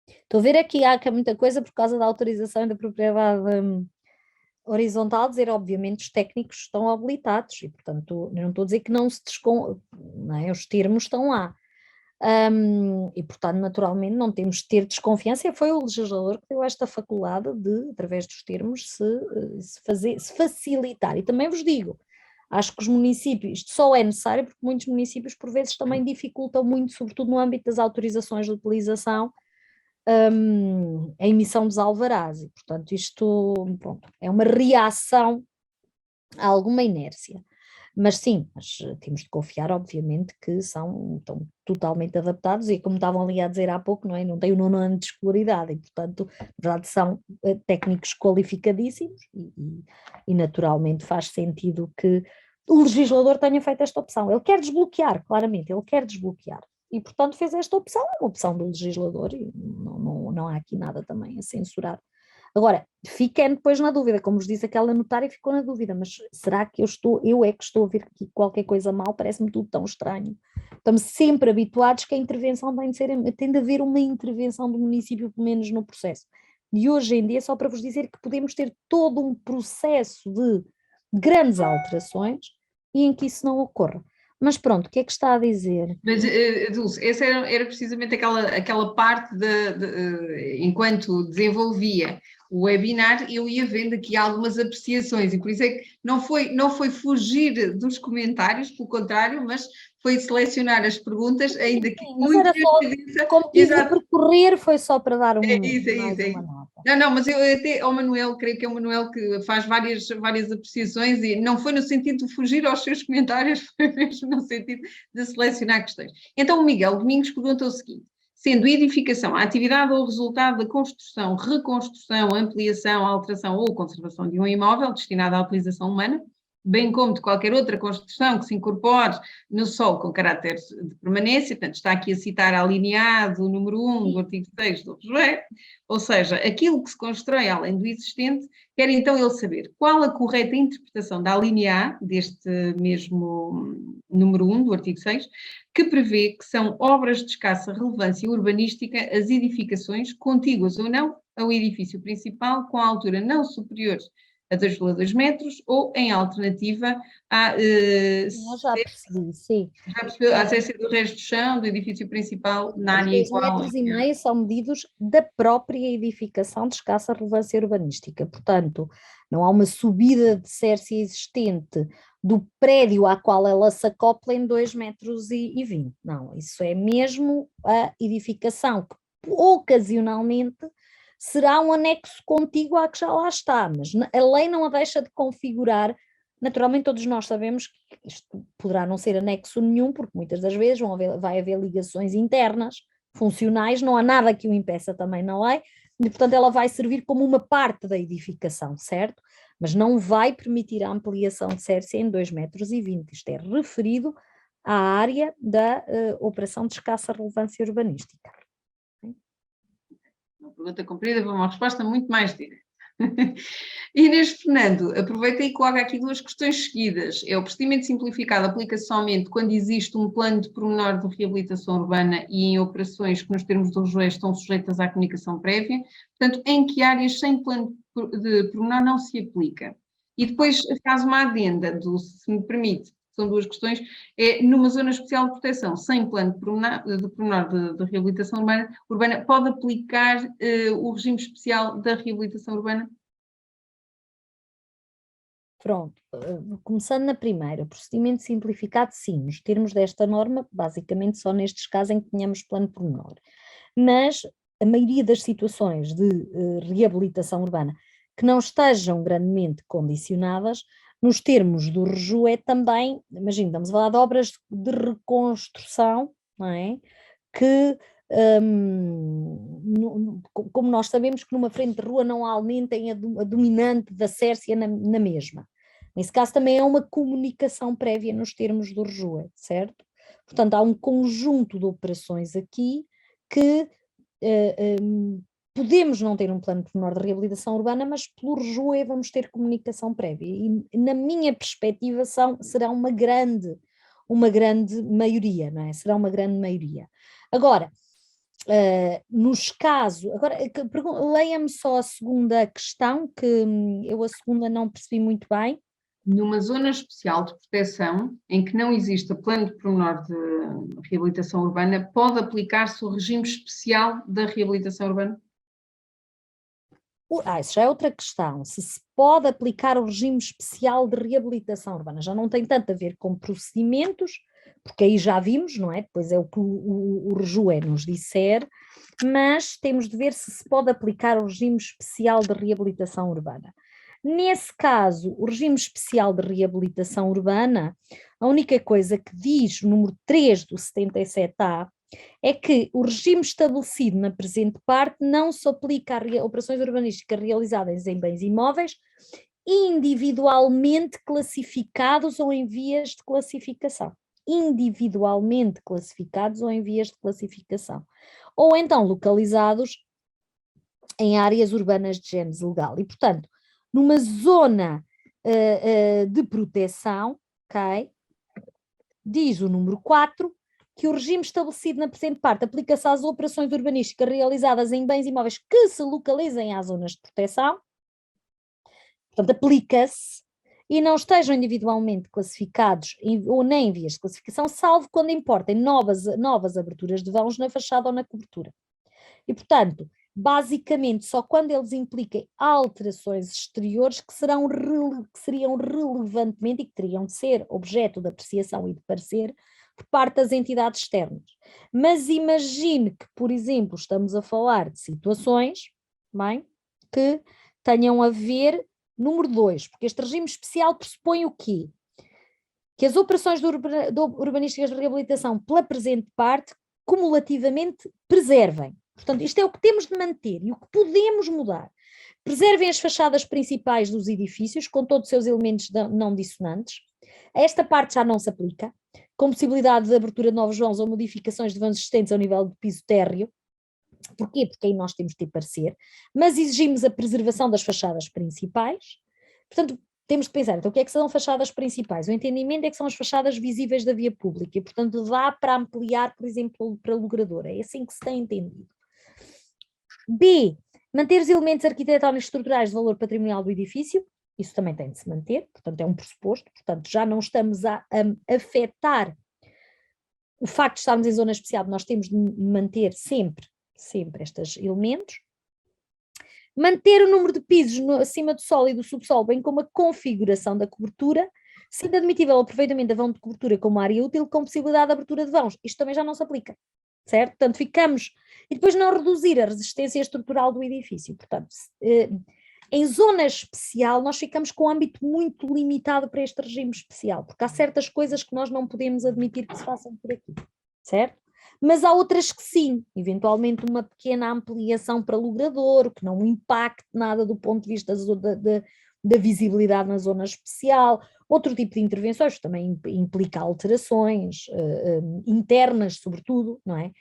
Estou a ver aqui, há muita coisa por causa da autorização e da propriedade horizontal, dizer, obviamente, os técnicos estão habilitados e, portanto, eu não estou a dizer que não se não é? Os termos estão lá. E, portanto, naturalmente, não temos de ter desconfiança, foi o legislador que deu esta faculdade de, através dos termos, se facilitar. E também vos digo, acho que os municípios, isto só é necessário porque muitos municípios, por vezes, também dificultam muito, sobretudo no âmbito das autorizações de utilização, a emissão dos alvarás, e portanto isto, pronto, é uma reação a alguma inércia, mas sim, temos de confiar obviamente que estão totalmente adaptados e como estavam ali a dizer há pouco, não é? Não tem o 9º ano de escolaridade e portanto, na verdade são técnicos qualificadíssimos e naturalmente faz sentido que o legislador tenha feito esta opção, ele quer desbloquear, claramente, ele quer desbloquear. E, portanto, fez esta opção, é uma opção do legislador e não há aqui nada também a censurar. Agora, fiquem depois na dúvida, como vos disse aquela notária ficou na dúvida, mas será que eu é que estou a ver aqui qualquer coisa mal? Parece-me tudo tão estranho. Estamos sempre habituados que a intervenção tem de haver uma intervenção do município, pelo menos no processo. E hoje em dia, só para vos dizer que podemos ter todo um processo de grandes alterações e em que isso não ocorra. Mas pronto, o que é que está a dizer? Mas, Dulce, essa era precisamente aquela parte enquanto desenvolvia o webinar, eu ia vendo aqui algumas apreciações, e por isso é que não foi fugir dos comentários, pelo contrário, mas foi selecionar as perguntas, ainda que mas era só, como tive a percorrer, foi só para dar mais uma nota. Não, mas eu até ao Manuel, creio que é o Manuel que faz várias apreciações e não foi no sentido de fugir aos seus comentários, foi mesmo no sentido de selecionar questões. Então o Miguel Domingos pergunta o seguinte: sendo edificação a atividade ou resultado da construção, reconstrução, ampliação, alteração ou conservação de um imóvel destinado à utilização humana, bem como de qualquer outra construção que se incorpore no solo com caráter de permanência, portanto está aqui a citar a alineado, o número 1 do artigo 6 do REG, ou seja, aquilo que se constrói além do existente, quer então ele saber qual a correta interpretação da alínea A, deste mesmo número 1 do artigo 6, que prevê que são obras de escassa relevância urbanística as edificações, contíguas ou não, ao edifício principal, com a altura não superior a 2,2 metros, ou em alternativa a Já percebi, sim. já percebeu? A céssia do resto do chão, do edifício principal, na Os área 2,5 igual. metros são medidos da própria edificação de escassa relevância urbanística. Portanto, não há uma subida de Sércia existente do prédio à qual ela se acopla em 2,20 metros. Não, isso é mesmo a edificação, que ocasionalmente será um anexo contíguo à que já lá está, mas a lei não a deixa de configurar. Naturalmente, todos nós sabemos que isto poderá não ser anexo nenhum, porque muitas das vezes vai haver ligações internas, funcionais, não há nada que o impeça também na lei, e portanto ela vai servir como uma parte da edificação, certo? Mas não vai permitir a ampliação de Sércia em 2,20 metros. Isto é referido à área da operação de escassa relevância urbanística. Uma pergunta comprida para uma resposta muito mais direta. Inês Fernando, aproveita e coloca aqui duas questões seguidas. É o procedimento simplificado aplica-se somente quando existe um plano de pormenor de reabilitação urbana e em operações que nos termos do RJE estão sujeitas à comunicação prévia. Portanto, em que áreas sem plano de pormenor não se aplica? E depois faz uma adenda, se me permite, são duas questões, é numa zona especial de proteção, sem plano de pormenor de reabilitação urbana, pode aplicar o regime especial da reabilitação urbana? Pronto, começando na primeira, procedimento simplificado, sim, nos termos desta norma, basicamente só nestes casos em que tenhamos plano pormenor. Mas a maioria das situações de reabilitação urbana que não estejam grandemente condicionadas, nos termos do RJUE também, imagina, estamos a falar de obras de reconstrução, não é? Que, como nós sabemos que numa frente de rua não aumentem a dominante da Sércia na mesma. Nesse caso também é uma comunicação prévia nos termos do RJUE, certo? Portanto, há um conjunto de operações aqui que podemos não ter um plano pormenor de reabilitação urbana, mas pelo RJUE vamos ter comunicação prévia. E na minha perspectiva será uma grande maioria, não é? Será uma grande maioria. Agora, nos casos, agora leia-me só a segunda questão, que eu a segunda não percebi muito bem. Numa zona especial de proteção, em que não exista plano de pormenor de reabilitação urbana, pode aplicar-se o regime especial da reabilitação urbana? Isso já é outra questão, se pode aplicar o regime especial de reabilitação urbana, já não tem tanto a ver com procedimentos, porque aí já vimos, não é? Depois é o que o RJUE nos disser, mas temos de ver se pode aplicar o regime especial de reabilitação urbana. Nesse caso, o regime especial de reabilitação urbana, a única coisa que diz o número 3 do 77A é que o regime estabelecido na presente parte não se aplica a operações urbanísticas realizadas em bens imóveis individualmente classificados ou em vias de classificação. Individualmente classificados ou em vias de classificação. Ou então localizados em áreas urbanas de gênese legal. E, portanto, numa zona de proteção, ok? Diz o número 4, que o regime estabelecido na presente parte aplica-se às operações urbanísticas realizadas em bens imóveis que se localizem às zonas de proteção, portanto, aplica-se e não estejam individualmente classificados ou nem em vias de classificação, salvo quando importem novas aberturas de vãos na fachada ou na cobertura. E, portanto, basicamente, só quando eles impliquem alterações exteriores que seriam relevantemente e que teriam de ser objeto de apreciação e de parecer por parte das entidades externas. Mas imagine que, por exemplo, estamos a falar de situações, bem, que tenham a ver, número 2, porque este regime especial pressupõe o quê? Que as operações de urbanísticas de reabilitação pela presente parte, cumulativamente, preservem. Portanto, isto é o que temos de manter e o que podemos mudar. Preservem as fachadas principais dos edifícios, com todos os seus elementos não dissonantes. Esta parte já não se aplica, com possibilidade de abertura de novos vãos ou modificações de vãos existentes ao nível do piso térreo. Porquê? Porque aí nós temos de ter parecer, mas exigimos a preservação das fachadas principais. Portanto, temos de pensar, então o que é que são fachadas principais? O entendimento é que são as fachadas visíveis da via pública e, portanto, dá para ampliar, por exemplo, para logradora. É assim que se tem entendido. B, manter os elementos arquitetónicos estruturais de valor patrimonial do edifício. Isso também tem de se manter, portanto é um pressuposto, portanto já não estamos a afetar o facto de estarmos em zona especial, nós temos de manter sempre estes elementos. Manter o número de pisos acima do solo e do subsolo, bem como a configuração da cobertura, sendo admitível o aproveitamento da vão de cobertura como área útil, com possibilidade de abertura de vãos. Isto também já não se aplica, certo? Portanto, ficamos... E depois não reduzir a resistência estrutural do edifício. Portanto, em zona especial, nós ficamos com um âmbito muito limitado para este regime especial, porque há certas coisas que nós não podemos admitir que se façam por aqui, certo? Mas há outras que sim, eventualmente uma pequena ampliação para logrador, que não impacte nada do ponto de vista da visibilidade na zona especial, outro tipo de intervenções também implica alterações internas, sobretudo, não é?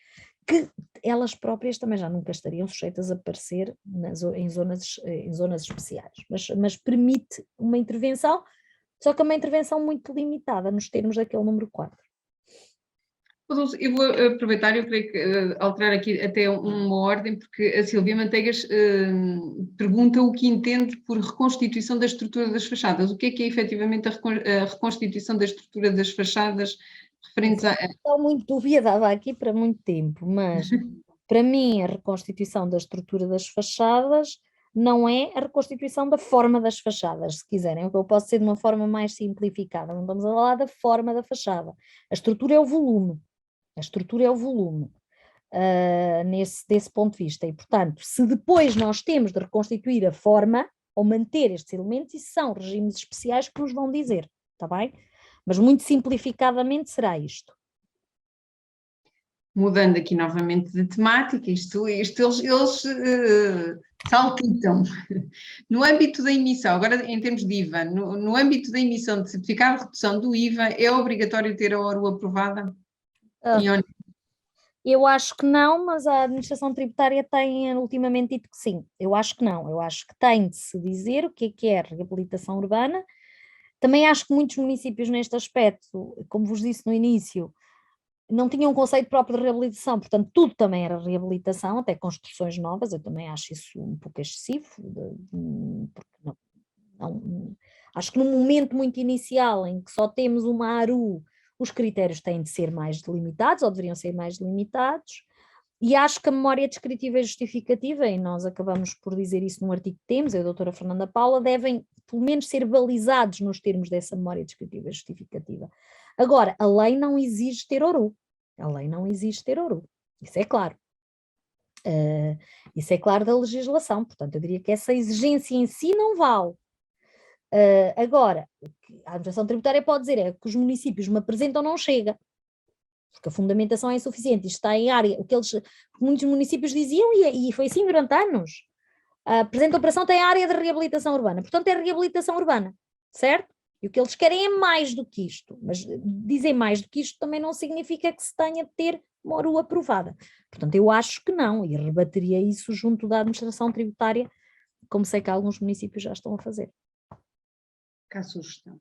Que elas próprias também já nunca estariam sujeitas a aparecer em zonas especiais, mas permite uma intervenção, só que é uma intervenção muito limitada nos termos daquele número 4. Eu vou aproveitar, eu creio que alterar aqui até uma ordem, porque a Silvia Manteigas pergunta o que entende por reconstituição da estrutura das fachadas. O que é efetivamente a reconstituição da estrutura das fachadas referentes a... Estou muito duvidada aqui para muito tempo, mas para mim a reconstituição da estrutura das fachadas não é a reconstituição da forma das fachadas, se quiserem, o que eu posso ser de uma forma mais simplificada, não estamos a falar da forma da fachada, a estrutura é o volume. A estrutura é o volume, desse ponto de vista. E, portanto, se depois nós temos de reconstituir a forma ou manter estes elementos, isso são regimes especiais que nos vão dizer, está bem? Mas muito simplificadamente será isto. Mudando aqui novamente de temática, eles saltitam. No âmbito da emissão, agora em termos de IVA, no âmbito da emissão de certificado de redução do IVA, é obrigatório ter a ORU aprovada? Eu acho que não, mas a administração tributária tem ultimamente dito que sim. Eu acho que não, eu acho que tem de se dizer o que é reabilitação urbana. Também acho que muitos municípios neste aspecto, como vos disse no início, não tinham um conceito próprio de reabilitação, portanto tudo também era reabilitação, até construções novas, eu também acho isso um pouco excessivo, porque acho que num momento muito inicial em que só temos uma ARU, os critérios têm de ser mais delimitados, ou deveriam ser mais delimitados, e acho que a memória descritiva e justificativa, e nós acabamos por dizer isso num artigo que temos, eu e a doutora Fernanda Paula, devem pelo menos ser balizados nos termos dessa memória descritiva e justificativa. Agora, a lei não exige ter ORU, isso é claro. Isso é claro da legislação, portanto eu diria que essa exigência em si não vale. Agora, o que a administração tributária pode dizer é que os municípios me apresentam não chega, porque a fundamentação é insuficiente, isto está em área, muitos municípios diziam, e foi assim durante anos, a presente operação tem área de reabilitação urbana, portanto é reabilitação urbana, certo? E o que eles querem é mais do que isto, mas dizer mais do que isto também não significa que se tenha de ter uma ORU aprovada. Portanto, eu acho que não, e rebateria isso junto da administração tributária, como sei que alguns municípios já estão a fazer. Cá a sugestão.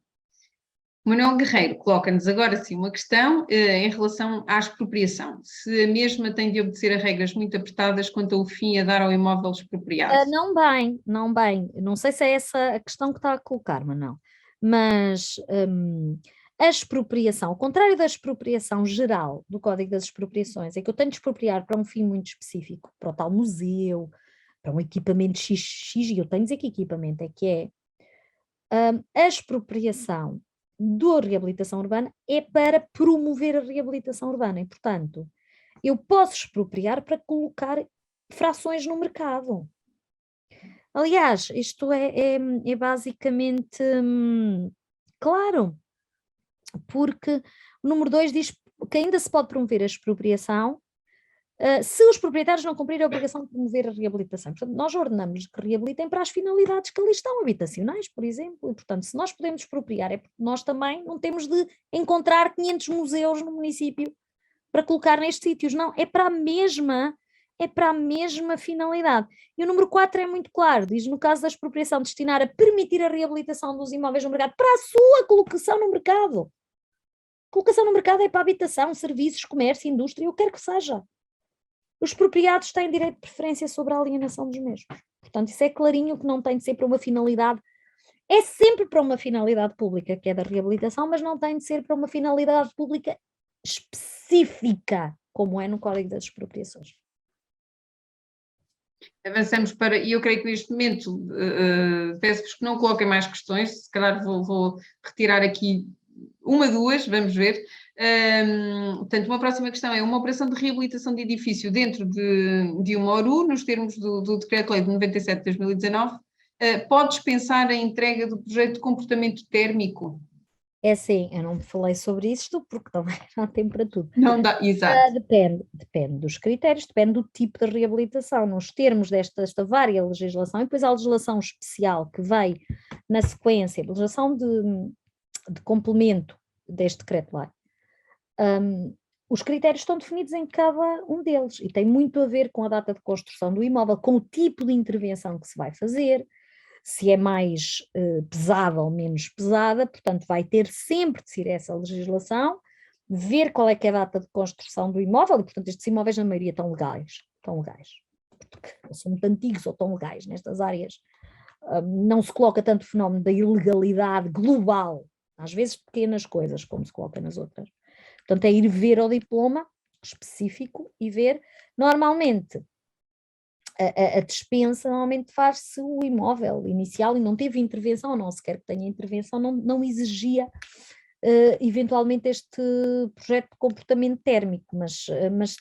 Manuel Guerreiro coloca-nos agora sim uma questão em relação à expropriação. Se a mesma tem de obedecer a regras muito apertadas quanto ao fim a dar ao imóvel expropriado. Não bem. Não sei se é essa a questão que está a colocar, Manuel. Mas a expropriação, ao contrário da expropriação geral do Código das Expropriações, é que eu tenho de expropriar para um fim muito específico, para o tal museu, para um equipamento XX, e eu tenho de dizer que equipamento é que é. A expropriação da reabilitação urbana é para promover a reabilitação urbana e, portanto, eu posso expropriar para colocar frações no mercado. Aliás, isto é basicamente claro, porque o número 2 diz que ainda se pode promover a expropriação se os proprietários não cumprirem a obrigação de promover a reabilitação. Portanto, nós ordenamos que reabilitem para as finalidades que ali estão, habitacionais, por exemplo, e portanto, se nós podemos expropriar, é porque nós também não temos de encontrar 500 museus no município para colocar nestes sítios, não, é para a mesma finalidade. E o número 4 é muito claro, diz no caso da expropriação destinar a permitir a reabilitação dos imóveis no mercado para a sua colocação no mercado. Colocação no mercado é para habitação, serviços, comércio, indústria, o que quer que seja. Os expropriados têm direito de preferência sobre a alienação dos mesmos. Portanto, isso é clarinho que não tem de ser para uma finalidade, é sempre para uma finalidade pública, que é da reabilitação, mas não tem de ser para uma finalidade pública específica, como é no Código das Expropriações. Avançamos para, e eu creio que neste momento, peço-vos que não coloquem mais questões, se calhar vou retirar aqui uma, duas, vamos ver. Portanto, uma próxima questão é uma operação de reabilitação de edifício dentro de uma ORU, nos termos do Decreto-Lei de 97 de 2019, pode dispensar a entrega do projeto de comportamento térmico? É assim, eu não falei sobre isto porque também não há tempo para tudo. Não dá, exato. Depende dos critérios, depende do tipo de reabilitação, nos termos desta vária legislação, e depois há a legislação especial que veio na sequência, a legislação de complemento deste decreto-lei. Os critérios estão definidos em cada um deles e tem muito a ver com a data de construção do imóvel, com o tipo de intervenção que se vai fazer, se é mais pesada ou menos pesada, portanto vai ter sempre de ser essa legislação, ver qual é que é a data de construção do imóvel, e portanto estes imóveis na maioria estão legais, porque são muito antigos ou estão legais nestas áreas. Não se coloca tanto o fenómeno da ilegalidade global, às vezes pequenas coisas, como se coloca nas outras. Portanto, é ir ver o diploma específico e ver, normalmente, a dispensa normalmente faz-se o imóvel inicial e não teve intervenção, ou não se quer que tenha intervenção, não exigia eventualmente este projeto de comportamento térmico, mas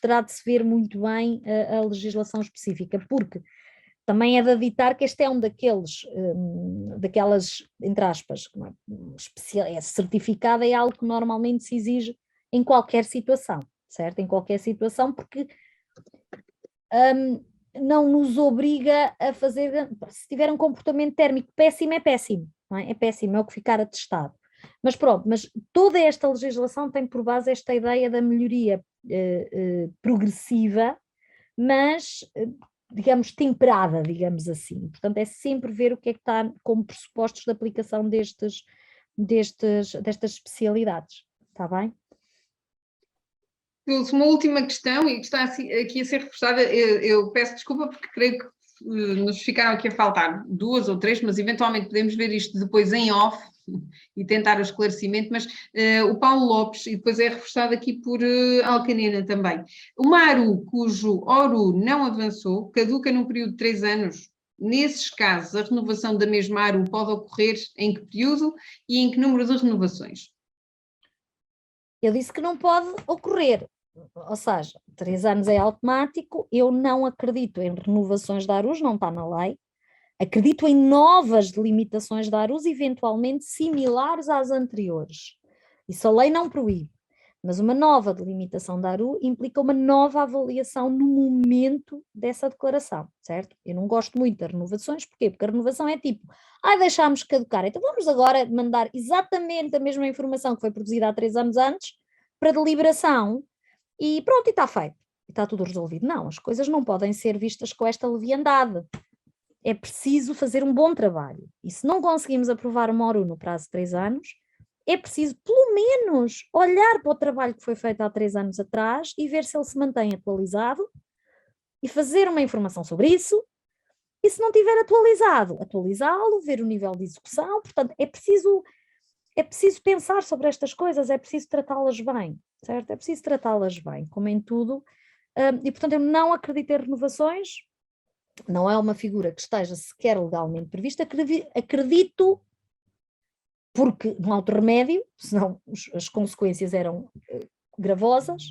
terá de se ver muito bem a legislação específica, porque também é de aditar que este é um daquelas, entre aspas, é certificada, é algo que normalmente se exige em qualquer situação, certo? Em qualquer situação, porque não nos obriga a fazer, se tiver um comportamento térmico péssimo, é péssimo, não é? É péssimo, é o que ficar atestado. Mas pronto, mas toda esta legislação tem por base esta ideia da melhoria progressiva, mas digamos temperada, digamos assim. Portanto, é sempre ver o que é que está como pressupostos de aplicação destas especialidades, está bem? Uma última questão, e que está aqui a ser reforçada, eu peço desculpa porque creio que nos ficaram aqui a faltar duas ou três, mas eventualmente podemos ver isto depois em off e tentar o esclarecimento, mas o Paulo Lopes, e depois é reforçado aqui por Alcanena também. Uma ARU cujo ORU não avançou, caduca num período de 3 anos. Nesses casos, a renovação da mesma ARU pode ocorrer em que período e em que número de renovações? Eu disse que não pode ocorrer, ou seja, 3 anos é automático, eu não acredito em renovações da ARUs, não está na lei, acredito em novas delimitações da ARUs, eventualmente similares às anteriores. Isso a lei não proíbe, mas uma nova delimitação da ARU implica uma nova avaliação no momento dessa declaração, certo? Eu não gosto muito das renovações, porquê? Porque a renovação é tipo, deixámos caducar, então vamos agora mandar exatamente a mesma informação que foi produzida há 3 anos antes para deliberação e pronto, e está feito, e está tudo resolvido. Não, as coisas não podem ser vistas com esta leviandade. É preciso fazer um bom trabalho. E se não conseguimos aprovar uma ORU no prazo de 3 anos, é preciso, pelo menos, olhar para o trabalho que foi feito há 3 anos atrás e ver se ele se mantém atualizado e fazer uma informação sobre isso. E se não tiver atualizado, atualizá-lo, ver o nível de execução. Portanto, é preciso pensar sobre estas coisas, é preciso tratá-las bem, certo? É preciso tratá-las bem, como em tudo. E, portanto, eu não acredito em renovações. Não é uma figura que esteja sequer legalmente prevista, acredito, porque não há outro remédio, senão as consequências eram gravosas,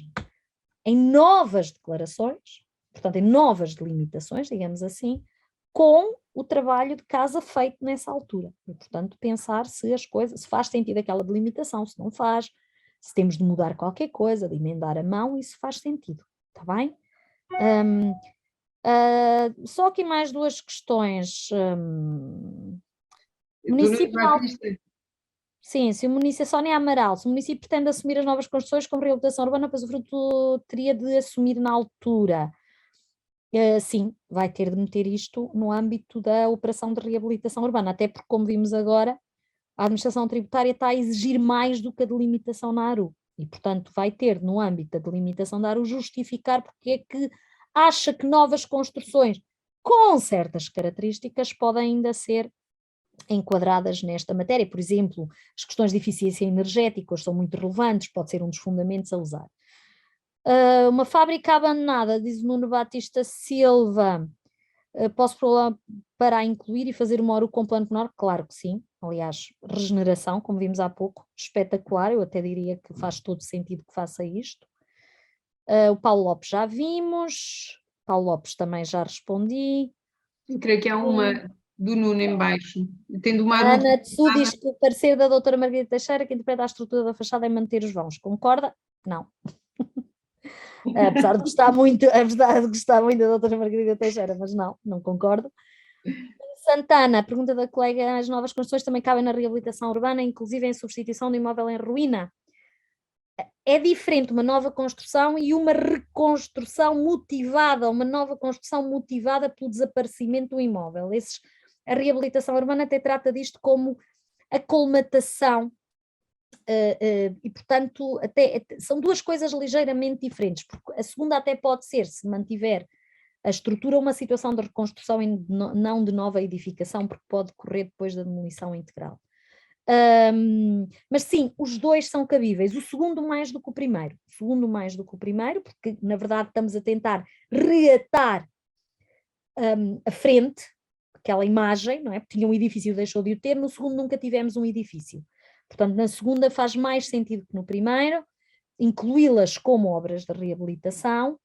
em novas declarações, portanto em novas delimitações, digamos assim, com o trabalho de casa feito nessa altura. E, portanto, pensar se as coisas, se faz sentido aquela delimitação, se não faz, se temos de mudar qualquer coisa, de emendar a mão, isso faz sentido, está bem? Só aqui mais duas questões. Município Sim, se o município, Sónia Amaral, se o município pretende assumir as novas construções como reabilitação urbana, pois o fruto teria de assumir na altura. Sim, vai ter de meter isto no âmbito da operação de reabilitação urbana, até porque, como vimos agora, a administração tributária está a exigir mais do que a delimitação na ARU. E, portanto, vai ter, no âmbito da delimitação da ARU, justificar porque é que acha que novas construções com certas características podem ainda ser enquadradas nesta matéria. Por exemplo, as questões de eficiência energética são muito relevantes, pode ser um dos fundamentos a usar. Uma fábrica abandonada, diz o Nuno Batista Silva, posso para a incluir e fazer uma ARU com plano menor? Claro que sim. Aliás, regeneração, como vimos há pouco, espetacular, eu até diria que faz todo sentido que faça isto. O Paulo Lopes já vimos, Paulo Lopes também já respondi. Eu creio que há uma do Nuno em baixo. Tendo uma A Ana Tsu diz que o parecer da doutora Margarida Teixeira, que interpreta a estrutura da fachada, é manter os vãos. Concorda? Não. Apesar de gostar muito da doutora Margarida Teixeira, mas não concordo. Santana, pergunta da colega, as novas construções também cabem na reabilitação urbana, inclusive em substituição de imóvel em ruína? É diferente uma nova construção e uma reconstrução motivada, uma nova construção motivada pelo desaparecimento do imóvel. A reabilitação urbana até trata disto como a colmatação e, portanto, são duas coisas ligeiramente diferentes, porque a segunda até pode ser, se mantiver a estrutura, uma situação de reconstrução e não de nova edificação, porque pode decorrer depois da demolição integral. Mas sim, os dois são cabíveis, o segundo mais do que o primeiro, porque na verdade estamos a tentar reatar a frente, aquela imagem, não é? Porque tinha um edifício e deixou de o ter, no segundo nunca tivemos um edifício. Portanto, na segunda faz mais sentido que no primeiro, incluí-las como obras de reabilitação,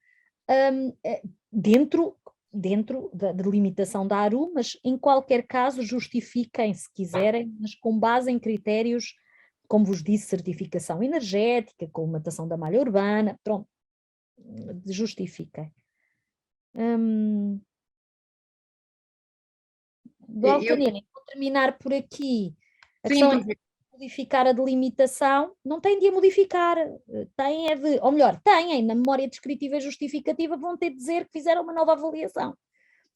dentro da delimitação da ARU, mas em qualquer caso justifiquem se quiserem, mas com base em critérios, como vos disse, certificação energética, colmatação da malha urbana, pronto, justifiquem. Alcanina, vou terminar por aqui. A questão é modificar a delimitação, não têm de a modificar, têm na memória descritiva e justificativa, vão ter de dizer que fizeram uma nova avaliação,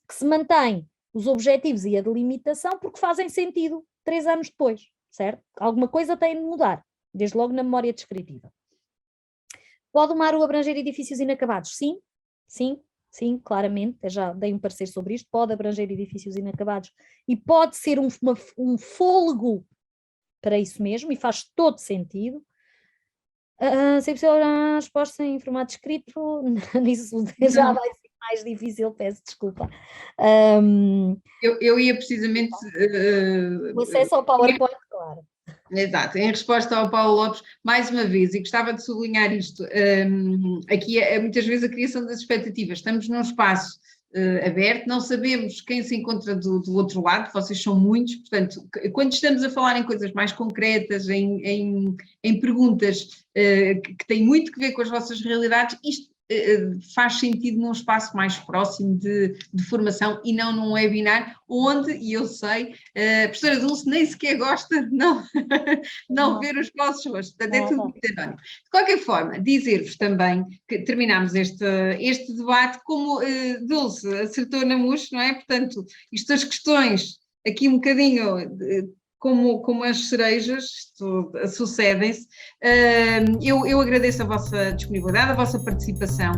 que se mantém os objetivos e a delimitação porque fazem sentido 3 anos depois, certo? Alguma coisa tem de mudar, desde logo na memória descritiva. Pode uma ARU abranger edifícios inacabados? Sim, claramente, eu já dei um parecer sobre isto, pode abranger edifícios inacabados e pode ser um fôlego para isso mesmo, e faz todo sentido. Se é possível a resposta em formato escrito, nisso já vai ser mais difícil, peço desculpa. Eu ia precisamente... o acesso ao PowerPoint, claro. Exato, em resposta ao Paulo Lopes, mais uma vez, e gostava de sublinhar isto, aqui é muitas vezes a criação das expectativas, estamos num espaço aberto, não sabemos quem se encontra do outro lado, vocês são muitos, portanto, quando estamos a falar em coisas mais concretas, em perguntas que têm muito que ver com as vossas realidades, isto faz sentido num espaço mais próximo de formação e não num webinar, onde, e eu sei, a professora Dulce nem sequer gosta de não ver os vossos rostos, portanto é tudo muito anónimo. De qualquer forma, dizer-vos também que terminámos este debate como Dulce acertou na mousse, não é? Portanto, estas questões aqui um bocadinho... Como as cerejas, sucedem-se. Eu agradeço a vossa disponibilidade, a vossa participação.